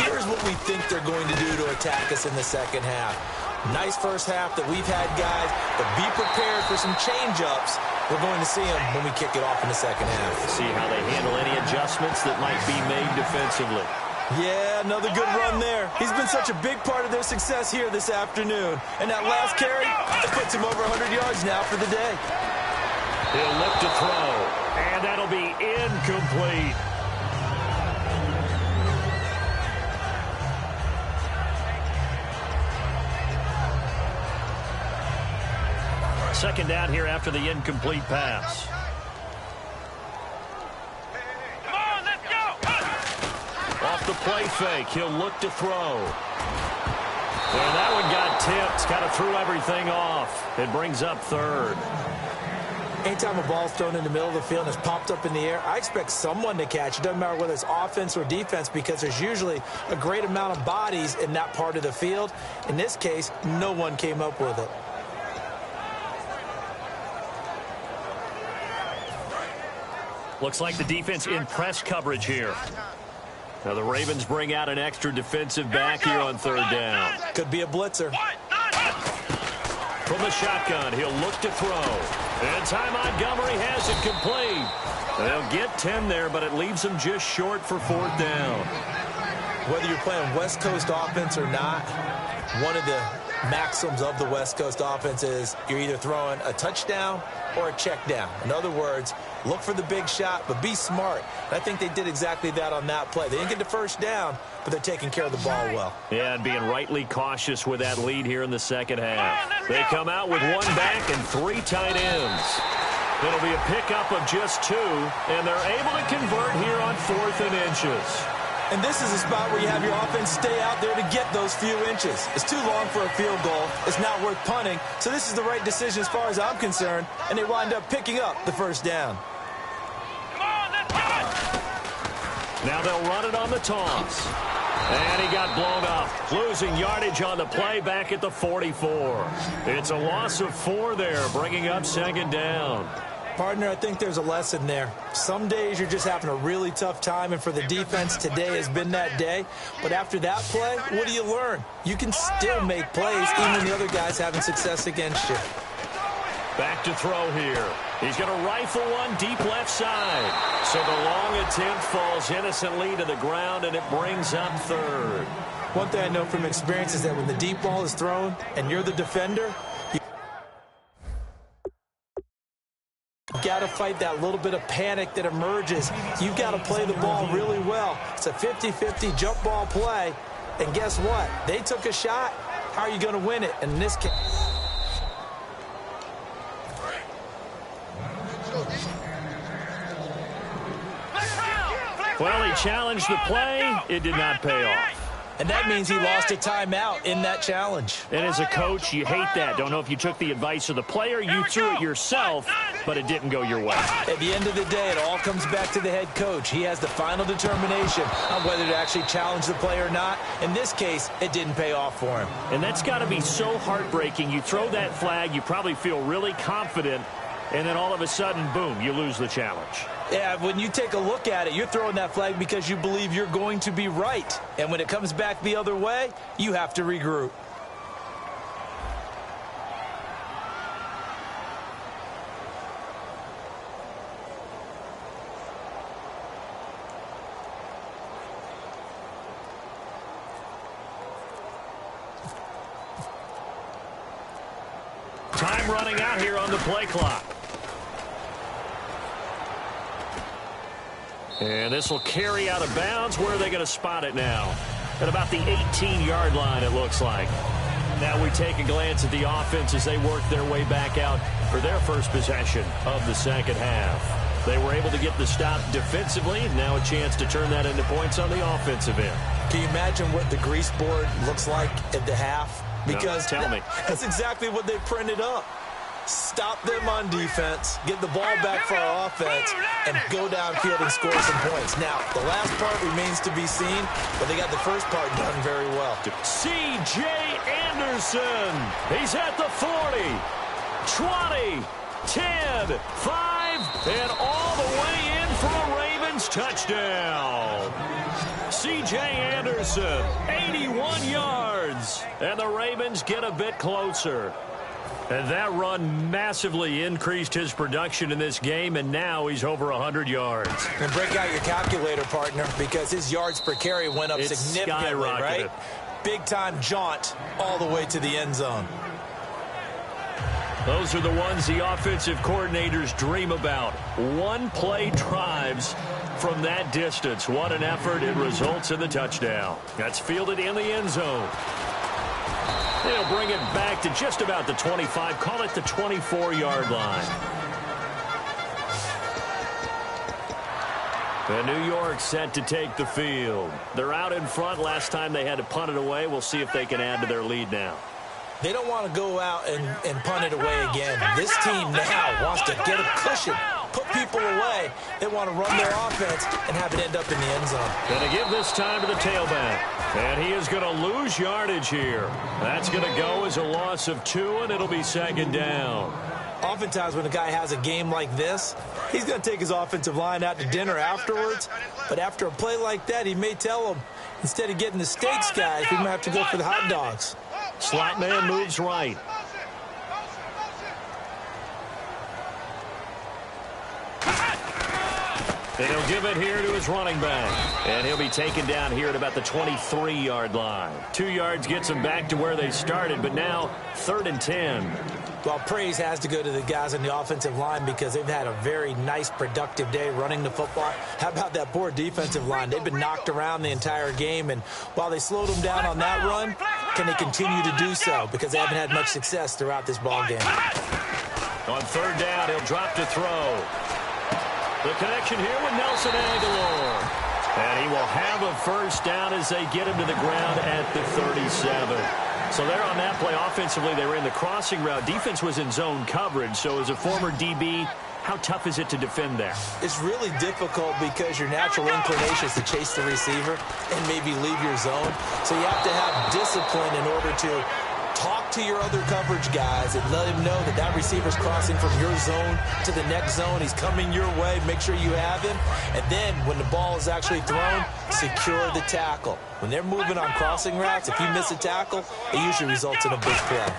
here's what we think they're going to do to attack us in the second half. Nice first half that we've had, guys, but be prepared for some change-ups. We're going to see them when we kick it off in the second half. See how they handle any adjustments that might be made defensively. Yeah, another good run there. He's been such a big part of their success here this afternoon. And that last carry, it puts him over 100 yards now for the day. He'll look to throw, and that'll be incomplete. Second down here after the incomplete pass. Off the play fake, he'll look to throw. And that one got tipped, kind of threw everything off. It brings up third. Anytime a ball's thrown in the middle of the field and it's popped up in the air, I expect someone to catch it. Doesn't matter whether it's offense or defense, because there's usually a great amount of bodies in that part of the field. In this case, no one came up with it. Looks like the defense in press coverage here. Now the Ravens bring out an extra defensive back here on third down. Could be a blitzer. From the shotgun, he'll look to throw. And Ty Montgomery has it complete. They'll get 10 there, but it leaves them just short for fourth down. Whether you're playing West Coast offense or not, one of the maxims of the West Coast offense is you're either throwing a touchdown or a check down. In other words, look for the big shot, but be smart. And I think they did exactly that on that play. They didn't get the first down, but they're taking care of the ball well. Yeah, and being rightly cautious with that lead here in the second half. They come out with one back and three tight ends. It'll be a pickup of just 2, and they're able to convert here on 4th and inches. And this is a spot where you have your offense stay out there to get those few inches. It's too long for a field goal. It's not worth punting. So this is the right decision as far as I'm concerned. And they wind up picking up the first down. Now they'll run it on the toss. And he got blown up. Losing yardage on the play back at the 44. It's a loss of 4 there, bringing up second down. Partner, I think there's a lesson there. Some days you're just having a really tough time, and for the defense, today has been that day. But after that play, what do you learn? You can still make plays even when the other guy's having success against you. Back to throw here. He's going to rifle one deep left side. So the long attempt falls innocently to the ground, and it brings up third. One thing I know from experience is that when the deep ball is thrown and you're the defender, you got to fight that little bit of panic that emerges. You've got to play the ball really well. It's a 50-50 jump ball play. And guess what? They took a shot. How are you going to win it? And in this case, well, he challenged the play. It did not pay off. and that means he lost a timeout in that challenge. And as a coach, you hate that. Don't know if you took the advice of the player, you threw it yourself, but it didn't go your way. At the end of the day, it all comes back to the head coach. He has the final determination on whether to actually challenge the play or not. In this case, it didn't pay off for him. And that's got to be so heartbreaking. You throw that flag, you probably feel really confident, and then all of a sudden, boom, you lose the challenge. Yeah, when you take a look at it, you're throwing that flag because you believe you're going to be right. And when it comes back the other way, you have to regroup. time running out here on the play clock. And this will carry out of bounds. Where are they going to spot it now? At about the 18-yard line, it looks like. Now we take a glance at the offense as they work their way back out for their first possession of the second half. They were able to get the stop defensively. Now a chance to turn that into points on the offensive end. Can you imagine what the grease board looks like at the half? Because no, tell me. That's exactly what they printed up. Stop them on defense, get the ball back for our offense, and go downfield and score some points. Now, the last part remains to be seen, but they got the first part done very well. C.J. Anderson. He's at the 40, 20, 10, 5, and all the way in for a Ravens touchdown. C.J. Anderson, 81 yards, and the Ravens get a bit closer. And that run massively increased his production in this game, and now he's over 100 yards. And break out your calculator, partner, because his yards per carry went up significantly, right? Big-time jaunt all the way to the end zone. Those are the ones the offensive coordinators dream about. One-play drives from that distance. What an effort. It results in the touchdown. That's fielded in the end zone. They'll bring it back to just about the 25. Call it the 24-yard line. And New York set to take the field. They're out in front. Last time they had to punt it away. We'll see if they can add to their lead now. They don't want to go out and punt it away again. This team now wants to get a cushion, put people away. They want to run their offense and have it end up in the end zone. Going to give this time to the tailback. And he is going to lose yardage here. That's going to go as a loss of 2, and it'll be second down. Oftentimes when a guy has a game like this, he's going to take his offensive line out to dinner afterwards. But after a play like that, he may tell them, instead of getting the steaks, guys, we might have to go for the hot dogs. Slot man moves right. And he'll give it here to his running back. And he'll be taken down here at about the 23-yard line. 2 yards gets him back to where they started, but now 3rd and 10. Well, praise has to go to the guys on the offensive line because they've had a very nice, productive day running the football. How about that poor defensive line? They've been knocked around the entire game, and while they slowed them down on that run, can they continue to do so? Because they haven't had much success throughout this ball game. On 3rd down, he'll drop to throw. The connection here with Nelson Agholor. And he will have a first down as they get him to the ground at the 37. So there on that play, offensively, they were in the crossing route. Defense was in zone coverage. So as a former DB, how tough is it to defend that? It's really difficult because your natural inclination is to chase the receiver and maybe leave your zone. So you have to have discipline in order to talk to your other coverage guys and let him know that that receiver's crossing from your zone to the next zone. He's coming your way. Make sure you have him. And then when the ball is actually thrown, secure the tackle. When they're moving on crossing routes, if you miss a tackle, it usually results in a big play.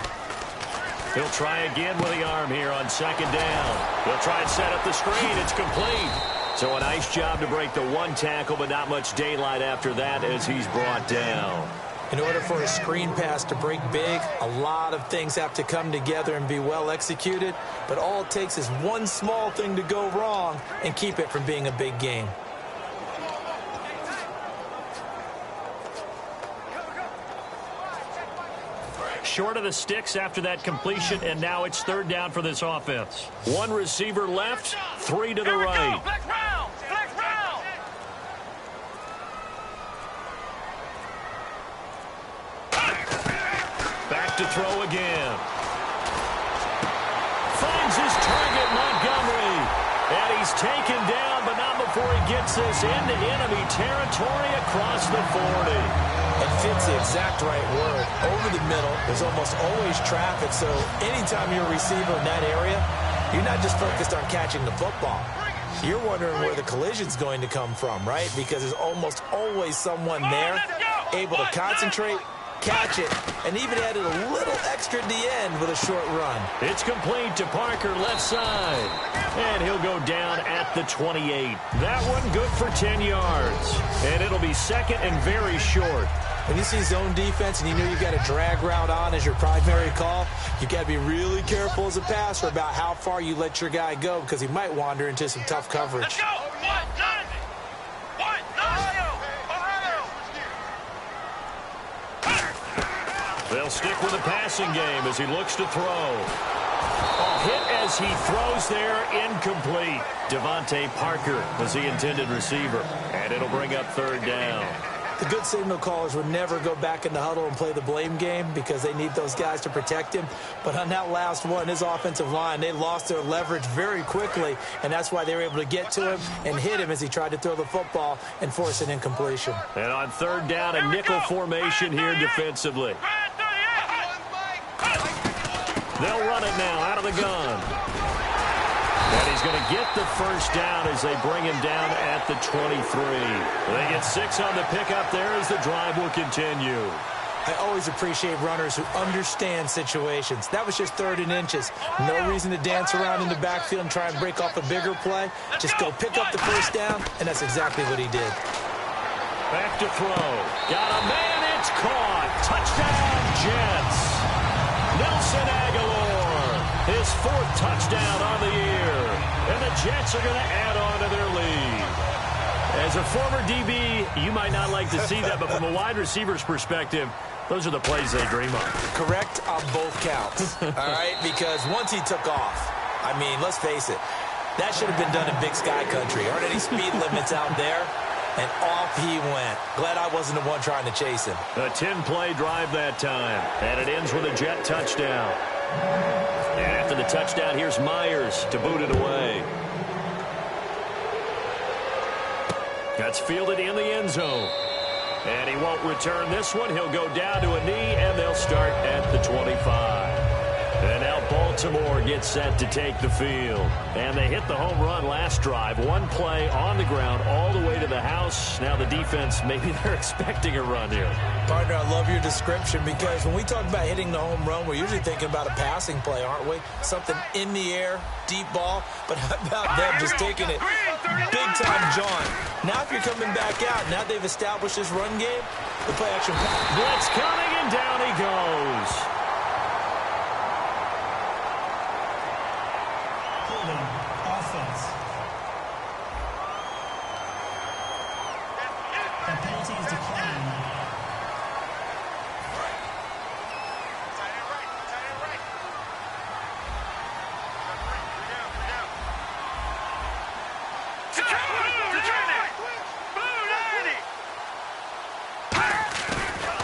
He'll try again with the arm here on 2nd down. He'll try and set up the screen. It's complete. So a nice job to break the one tackle, but not much daylight after that as he's brought down. In order for a screen pass to break big, a lot of things have to come together and be well executed. But all it takes is one small thing to go wrong and keep it from being a big game. Short of the sticks after that completion, and now it's 3rd down for this offense. 1 receiver left, 3 to the right. Back to throw again. Finds his target, Montgomery. And he's taken down, but not before he gets this into enemy territory across the 40. It fits the exact right word. Over the middle, there's almost always traffic, so anytime you're a receiver in that area, you're not just focused on catching the football. You're wondering where the collision's going to come from, right? Because there's almost always someone there able to concentrate, catch it, and even added a little extra at the end with a short run. It's complete to Parker, left side. And he'll go down at the 28. That one good for 10 yards. And it'll be 2nd and very short. When you see zone defense and you know you've got a drag route on as your primary call, you got to be really careful as a passer about how far you let your guy go because he might wander into some tough coverage. Let's go. They'll stick with the passing game as he looks to throw. Hit as he throws there, incomplete. Devontae Parker was the intended receiver, and it'll bring up third down. The good signal callers would never go back in the huddle and play the blame game because they need those guys to protect him. But on that last one, his offensive line, they lost their leverage very quickly, and that's why they were able to get to him and hit him as he tried to throw the football and force an incompletion. And on third down, a nickel formation here defensively. They'll run it now out of the gun. And he's going to get the first down as they bring him down at the 23. They get 6 on the pickup there as the drive will continue. I always appreciate runners who understand situations. That was just 3rd and inches. No reason to dance around in the backfield and try and break off a bigger play. Just go pick up the first down, and that's exactly what he did. Back to throw. Got a man. It's caught. Touchdown, Jets. Nelson Aguilar, his 4th touchdown on the year. And the Jets are going to add on to their lead. As a former DB, you might not like to see that, but from a wide receiver's perspective, those are the plays they dream of. Correct on both counts, all right? Because once he took off, I mean, let's face it, that should have been done in Big Sky Country. Aren't any speed limits out there? And off he went. Glad I wasn't the one trying to chase him. A 10-play drive that time, and it ends with a Jet touchdown. And after the touchdown, here's Myers to boot it away. That's fielded in the end zone. And he won't return this one. He'll go down to a knee, and they'll start at the 25. And now Baltimore gets set to take the field. And they hit the home run last drive. 1 play on the ground all the way to the house. Now the defense, maybe they're expecting a run here. Partner, I love your description because when we talk about hitting the home run, we're usually thinking about a passing play, aren't we? Something in the air, deep ball. But how about them just taking it big-time jaunt? Now if you're coming back out, now they've established this run game, the play-action. Blitz coming, and down he goes. Offense. The penalty is declined.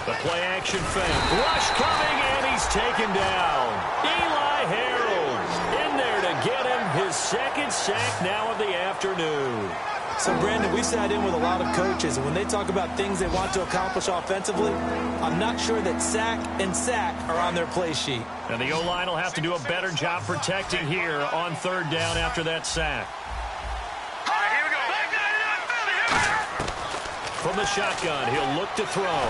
The play-action fake. Rush coming, and he's taken down. Eli Harold in there to get him his 2nd sack now of the afternoon. So, Brandon, we sat in with a lot of coaches, and when they talk about things they want to accomplish offensively, I'm not sure that sack and sack are on their play sheet. And the O-line will have to do a better job protecting here on 3rd down after that sack. From the shotgun, he'll look to throw.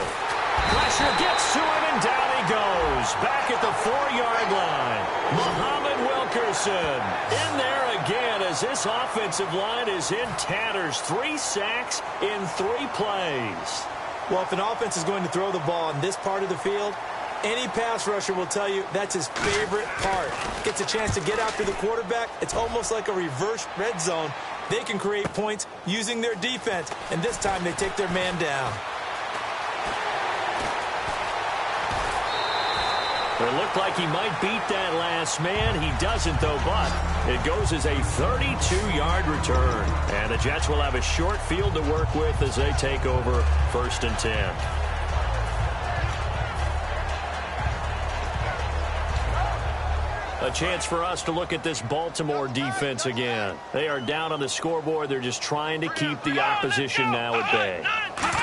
Pressure gets to him, and down he goes. Back at the 4-yard line. Muhammad Wilkerson in there again as this offensive line is in tatters. 3 sacks in 3 plays. Well, if an offense is going to throw the ball in this part of the field, any pass rusher will tell you that's his favorite part. Gets a chance to get after the quarterback. It's almost like a reverse red zone. They can create points using their defense, and this time they take their man down. It looked like he might beat that last man. He doesn't, though, but it goes as a 32-yard return. And the Jets will have a short field to work with as they take over 1st and 10. A chance for us to look at this Baltimore defense again. They are down on the scoreboard. They're just trying to keep the opposition now at bay.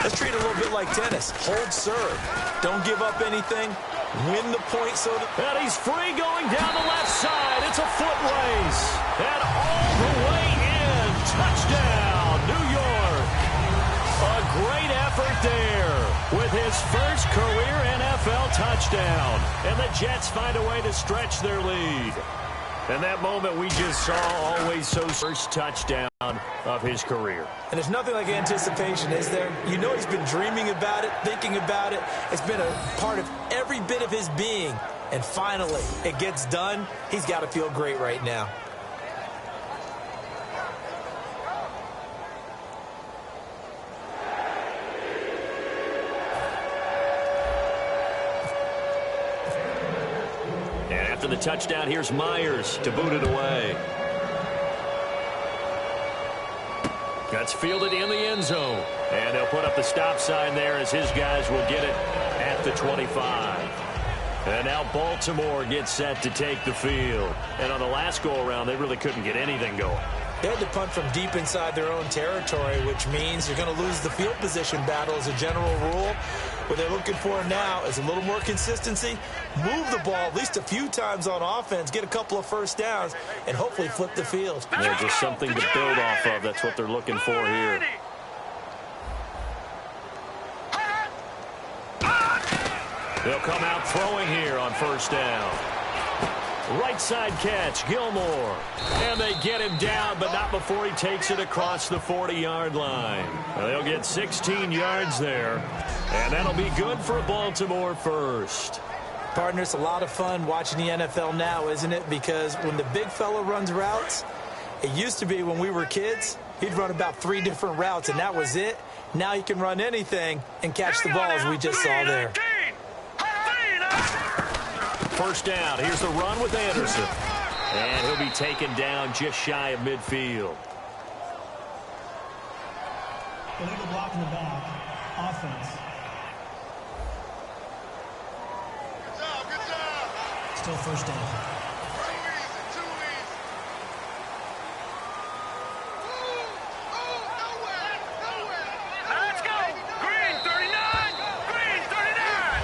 Let's treat it a little bit like tennis. Hold serve. Don't give up anything. Win the point. And he's free going down the left side. It's a foot race. And all the way in. Touchdown, New York. A great effort there with his first career NFL touchdown. And the Jets find a way to stretch their lead. And that moment we just saw, always so first touchdown of his career. And there's nothing like anticipation, is there? You know he's been dreaming about it, thinking about it. It's been a part of every bit of his being. And finally, it gets done. He's got to feel great right now. And after the touchdown, here's Myers to boot it away. That's fielded in the end zone. And they'll put up the stop sign there as his guys will get it at the 25. And now Baltimore gets set to take the field. And on the last go-around, they really couldn't get anything going. They had to punt from deep inside their own territory, which means you're going to lose the field position battle as a general rule. What they're looking for now is a little more consistency, move the ball at least a few times on offense, get a couple of first downs, and hopefully flip the field. There's just something to build off of. That's what they're looking for here. They'll come out throwing here on first down. Right side catch, Gilmore. And they get him down, but not before he takes it across the 40-yard line. They'll get 16 yards there, and that'll be good for Baltimore first. Partner, it's a lot of fun watching the NFL now, isn't it? Because when the big fella runs routes, it used to be when we were kids, he'd run about 3 different routes, and that was it. Now he can run anything and catch the ball, as we just saw there. First down. Here's the run with Anderson. And he'll be taken down just shy of midfield. Illegal block in the back. Offense. Good job. Still first down. Let's go. Green 39. Green 39.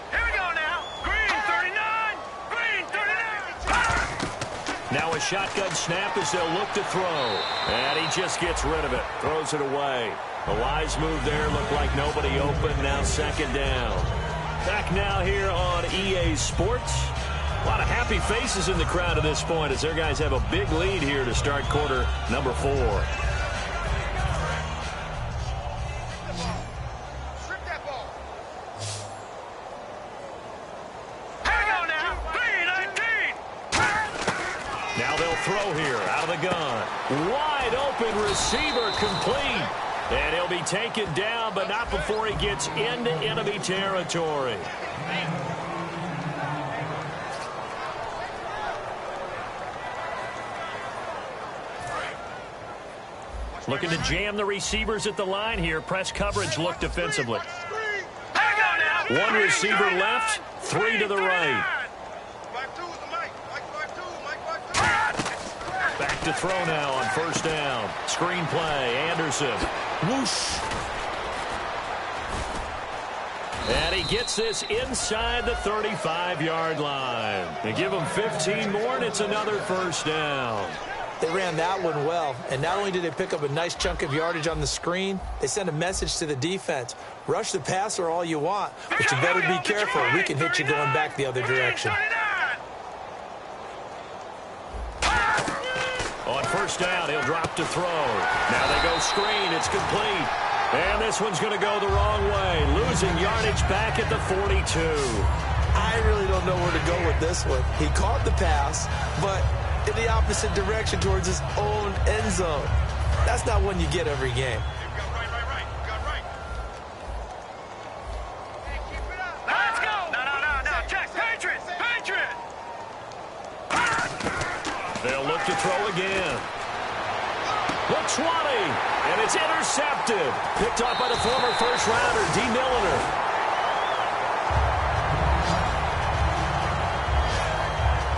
Here we go now. Green 39. Green 39. Now a shotgun snap as they'll look to throw. And he just gets rid of it. Throws it away. A wise move there. Looked like nobody open. Now second down. Back now here on EA Sports. A lot of happy faces in the crowd at this point as their guys have a big lead here to start quarter number 4. Strip that ball. Here we go now. Green 19. Now they'll throw here out of the gun. Wide open receiver complete. And he'll be taken down, but not before he gets into enemy territory. Looking to jam the receivers at the line here. Press coverage look defensively. Here we go now. One receiver left, 3 to the right. Back to throw now on first down. Screen play, Anderson. Whoosh. And he gets this inside the 35-yard line. They give him 15 more, and it's another first down. They ran that one well, and not only did they pick up a nice chunk of yardage on the screen, they sent a message to the defense. Rush the passer all you want, but you better be careful. We can hit you going back the other direction. On first down, he'll drop to throw. Now they go screen. It's complete. And this one's going to go the wrong way. Losing yardage back at the 42. I really don't know where to go with this one. He caught the pass, but in the opposite direction towards his own end zone. That's not one you get every game. Let's go. No. Check. Patriots. They'll look to throw again. Look, 20. And it's intercepted. Picked off by the former first-rounder, D. Milliner.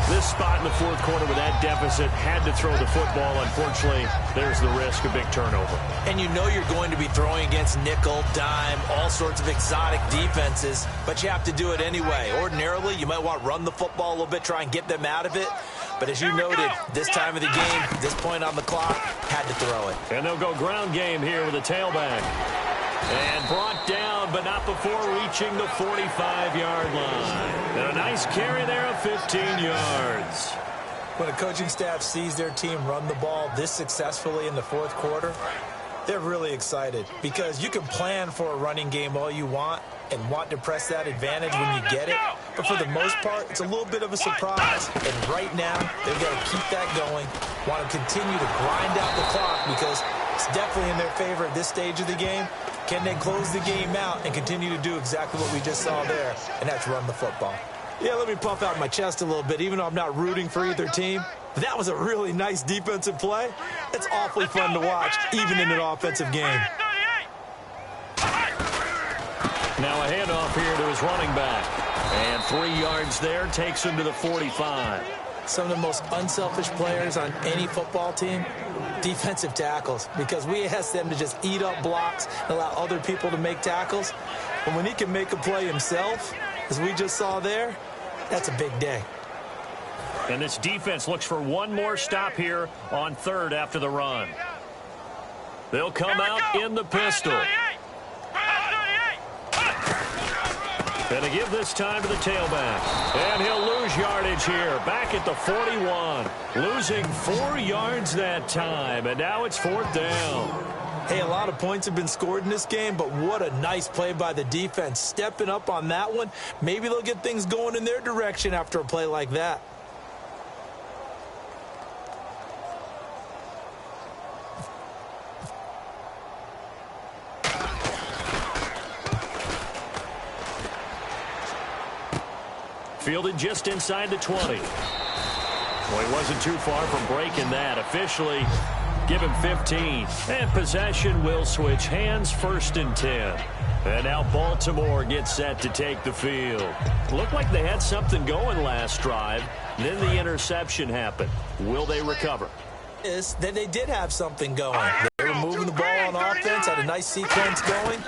This spot in the fourth quarter with that deficit had to throw the football. Unfortunately, there's the risk of big turnover. And you know you're going to be throwing against nickel, dime, all sorts of exotic defenses, but you have to do it anyway. Ordinarily, you might want to run the football a little bit, try and get them out of it. But as you noted, this time of the game, this point on the clock, had to throw it. And they'll go ground game here with a tailback. And brought down, but not before reaching the 45-yard line. And a nice carry there of 15 yards. When a coaching staff sees their team run the ball this successfully in the fourth quarter, they're really excited because you can plan for a running game all you want and want to press that advantage when you get it. But for the most part, it's a little bit of a surprise. And right now, they've got to keep that going, want to continue to grind out the clock because it's definitely in their favor at this stage of the game. Can they close the game out and continue to do exactly what we just saw there, and that's run the football? Yeah, let me puff out my chest a little bit, even though I'm not rooting for either team. That was a really nice defensive play. It's awfully fun to watch, even in an offensive game. Now a handoff here to his running back. And 3 yards there, takes him to the 45. Some of the most unselfish players on any football team, defensive tackles, because we ask them to just eat up blocks and allow other people to make tackles. But when he can make a play himself, as we just saw there, that's a big day. And this defense looks for one more stop here on third after the run. They'll come out in the pistol. And to give this time to the tailback. And he'll lose yardage here. Back at the 41. Losing 4 yards that time. And now it's fourth down. Hey, a lot of points have been scored in this game, but what a nice play by the defense. Stepping up on that one. Maybe they'll get things going in their direction after a play like that. Fielded just inside the 20. Well, he wasn't too far from breaking that. Officially, give him 15. And possession will switch hands, 1st and 10. And now Baltimore gets set to take the field. Looked like they had something going last drive. Then the interception happened. Will they recover? Is that they did have something going. They were moving the ball on offense, had a nice sequence going.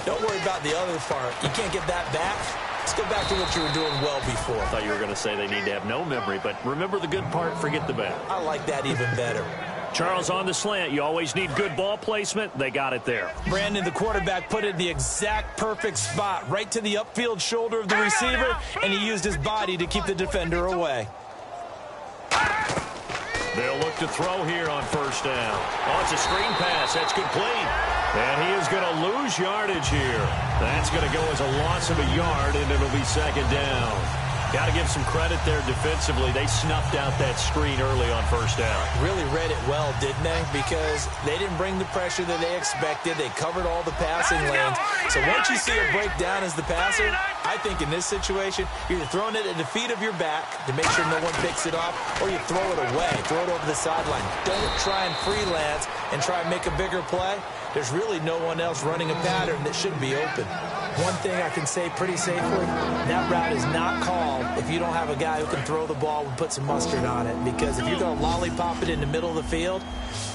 Don't worry about the other part. You can't get that back. Let's go back to what you were doing well before. I thought you were going to say they need to have no memory, but remember the good part, forget the bad. I like that even better. Charles on the slant. You always need good ball placement. They got it there. Brandon, the quarterback, put it in the exact perfect spot, right to the upfield shoulder of the receiver, and he used his body to keep the defender away. They'll look to throw here on 1st down. Oh, it's a screen pass. That's complete. And he is going to lose yardage here. That's going to go as a loss of a yard, and it'll be 2nd down. Got to give some credit there defensively. They snuffed out that screen early on 1st down. Really read it well, didn't they? Because they didn't bring the pressure that they expected. They covered all the passing lanes. So once you see a breakdown as the passer, I think in this situation, you're either throwing it at the feet of your back to make sure no one picks it off, or you throw it away, throw it over the sideline. Don't try and freelance and try and make a bigger play. There's really no one else running a pattern that should be open. One thing I can say pretty safely, that route is not called if you don't have a guy who can throw the ball and put some mustard on it. Because if you're going to lollipop it in the middle of the field,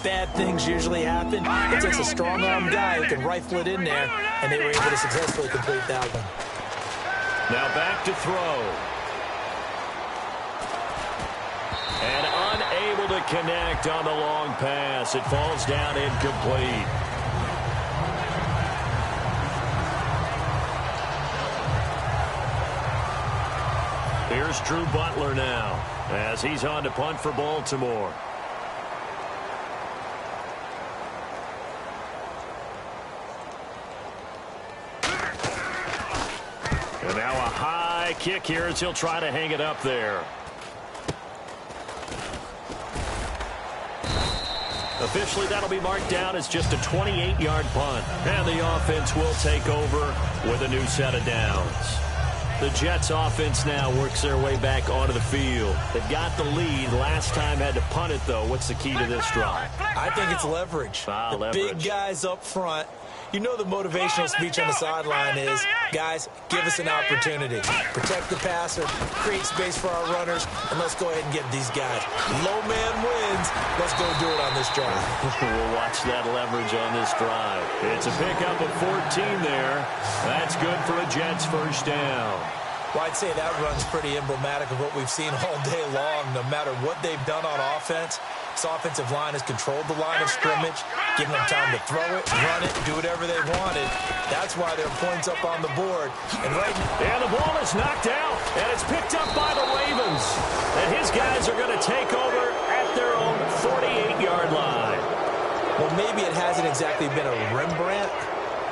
bad things usually happen. It takes a strong-arm guy who can rifle it in there, and they were able to successfully complete that one. Now back to throw. And unable to connect on the long pass. It falls down incomplete. Here's Drew Butler now as he's on to punt for Baltimore. And now a high kick here as he'll try to hang it up there. Officially, that'll be marked down as just a 28-yard punt. And the offense will take over with a new set of downs. The Jets offense now works their way back onto the field. They've got the lead. Last time had to punt it, though. What's the key to this drive? I think it's leverage. Leverage. Big guys up front. You know the motivational speech on the sideline is, guys, give us an opportunity. Protect the passer, create space for our runners, and let's go ahead and get these guys. Low man wins. Let's go do it on this drive. We'll watch that leverage on this drive. It's a pickup of 14 there. That's good for a Jets 1st down. Well, I'd say that run's pretty emblematic of what we've seen all day long. No matter what they've done on offense, this offensive line has controlled the line of scrimmage, giving them time to throw it, run it, do whatever they wanted. That's why there are points up on the board. And the ball is knocked out, and it's picked up by the Ravens. And his guys are going to take over at their own 48-yard line. Well, maybe it hasn't exactly been a Rembrandt,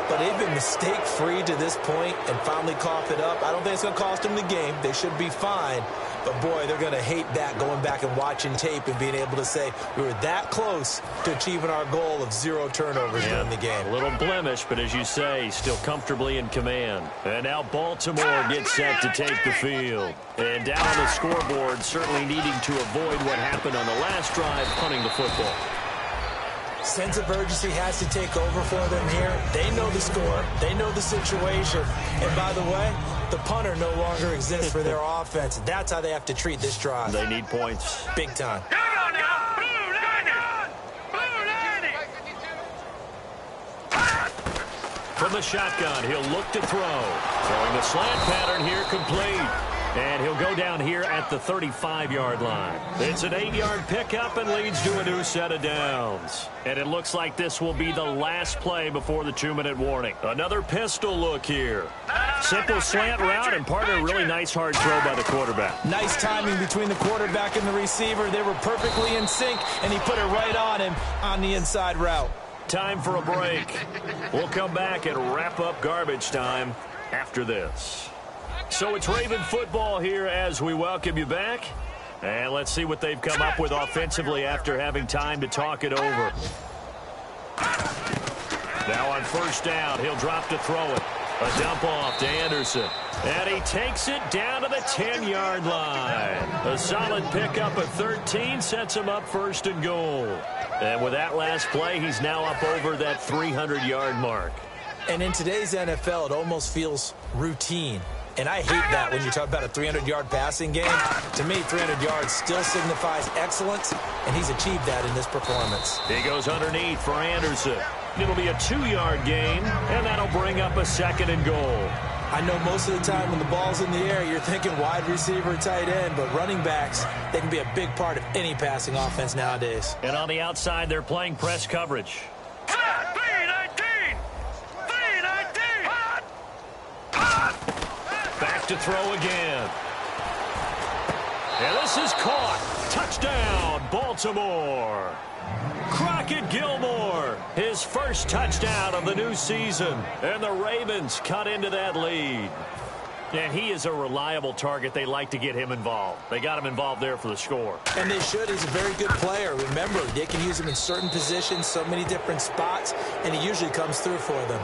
but they've been mistake-free to this point and finally coughed it up. I don't think it's going to cost them the game. They should be fine. But, boy, they're going to hate that, going back and watching tape and being able to say we were that close to achieving our goal of 0 turnovers during the game. A little blemish, but as you say, still comfortably in command. And now Baltimore gets set to take the field. And down on the scoreboard, certainly needing to avoid what happened on the last drive, punting the football. Sense of urgency has to take over for them here. They know the score. They know the situation. And by the way, the punter no longer exists for their offense. That's how they have to treat this drive. They need points. Big time. Come on now. From the shotgun, he'll look to throw. Throwing the slant pattern here complete. And he'll go down here at the 35-yard line. It's an 8-yard pickup and leads to a new set of downs. And it looks like this will be the last play before the 2-minute warning. Another pistol look here. Simple slant route and part of a really nice hard throw by the quarterback. Nice timing between the quarterback and the receiver. They were perfectly in sync, and he put it right on him on the inside route. Time for a break. We'll come back and wrap up garbage time after this. So it's Raven football here as we welcome you back. And let's see what they've come up with offensively after having time to talk it over. Now on first down, he'll drop to throw it. A dump off to Anderson. And he takes it down to the 10-yard line. A solid pickup of 13 sets him up first and goal. And with that last play, he's now up over that 300-yard mark. And in today's NFL, it almost feels routine. And I hate that when you talk about a 300-yard passing game. To me, 300 yards still signifies excellence, and he's achieved that in this performance. He goes underneath for Anderson. It'll be a 2-yard gain, and that'll bring up a second and goal. I know most of the time when the ball's in the air, you're thinking wide receiver, tight end, but running backs, they can be a big part of any passing offense nowadays. And on the outside, they're playing press coverage. Back to throw again. And this is caught. Touchdown, Baltimore. Crockett Gilmore, his first touchdown of the new season. And the Ravens cut into that lead. And he is a reliable target. They like to get him involved. They got him involved there for the score. And they should. He's a very good player. Remember, they can use him in certain positions, so many different spots, and he usually comes through for them.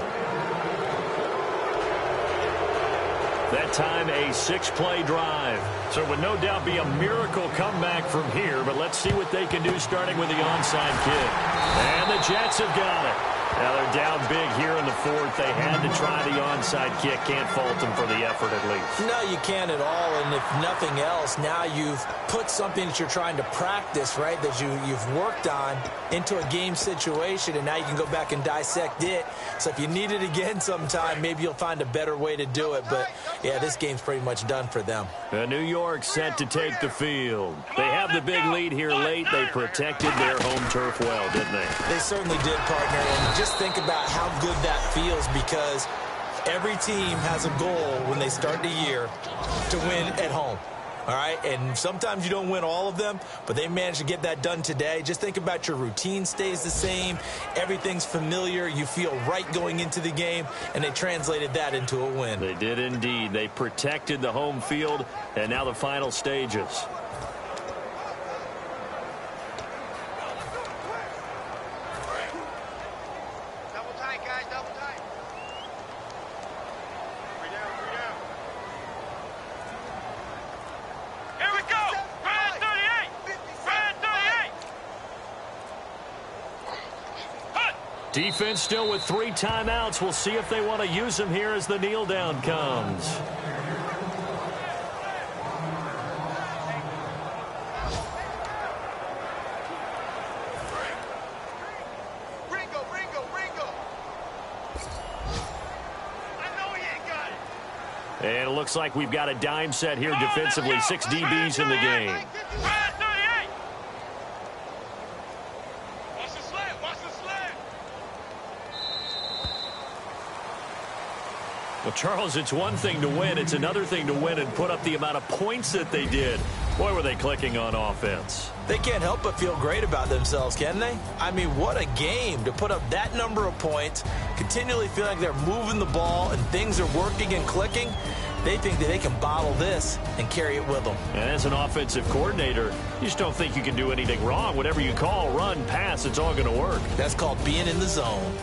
That time, a 6-play drive. So it would no doubt be a miracle comeback from here, but let's see what they can do starting with the onside kick. And the Jets have got it. Now they're down big here in the fourth. They had to try the onside kick. Can't fault them for the effort at least. No, you can't at all. And if nothing else, now you've put something that you're trying to practice, right, that you've worked on into a game situation, and now you can go back and dissect it. So if you need it again sometime, maybe you'll find a better way to do it. But, yeah, this game's pretty much done for them. New York set to take the field. They have the big lead here late. They protected their home turf well, didn't they? They certainly did, partner. And just think about how good that feels, because every team has a goal when they start the year to win at home. All right, and sometimes you don't win all of them, but they managed to get that done today. Just think about your routine stays the same. Everything's familiar. You feel right going into the game, and they translated that into a win. They did indeed. They protected the home field, and now the final stages. Defense still with 3 timeouts. We'll see if they want to use them here as the kneel down comes. Ringo. I know he ain't got it. And it looks like we've got a dime set here defensively. 6 DBs in the game. Well, Charles, it's one thing to win. It's another thing to win and put up the amount of points that they did. Boy, were they clicking on offense. They can't help but feel great about themselves, can they? I mean, what a game to put up that number of points, continually feel like they're moving the ball and things are working and clicking. They think that they can bottle this and carry it with them. And as an offensive coordinator, you just don't think you can do anything wrong. Whatever you call, run, pass, it's all going to work. That's called being in the zone.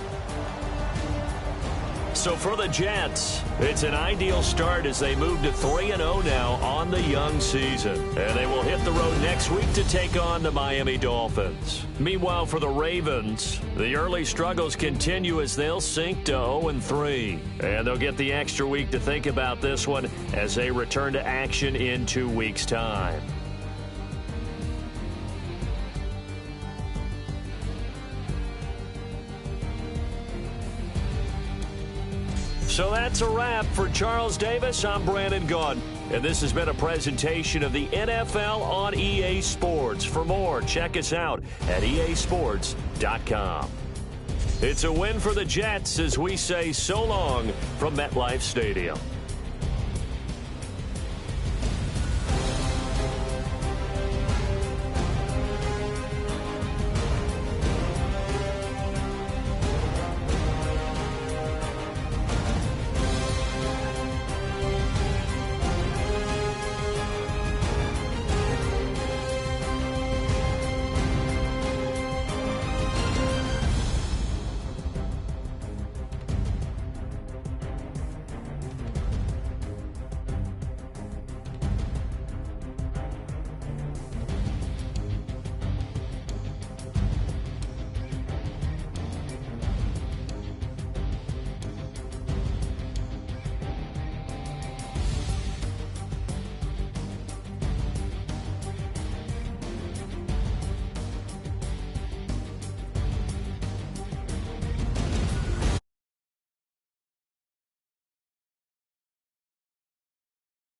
So for the Jets, it's an ideal start as they move to 3-0 now on the young season. And they will hit the road next week to take on the Miami Dolphins. Meanwhile, for the Ravens, the early struggles continue as they'll sink to 0-3. And they'll get the extra week to think about this one as they return to action in 2 weeks' time. So that's a wrap. For Charles Davis, I'm Brandon Gaudin. And this has been a presentation of the NFL on EA Sports. For more, check us out at easports.com. It's a win for the Jets as we say so long from MetLife Stadium.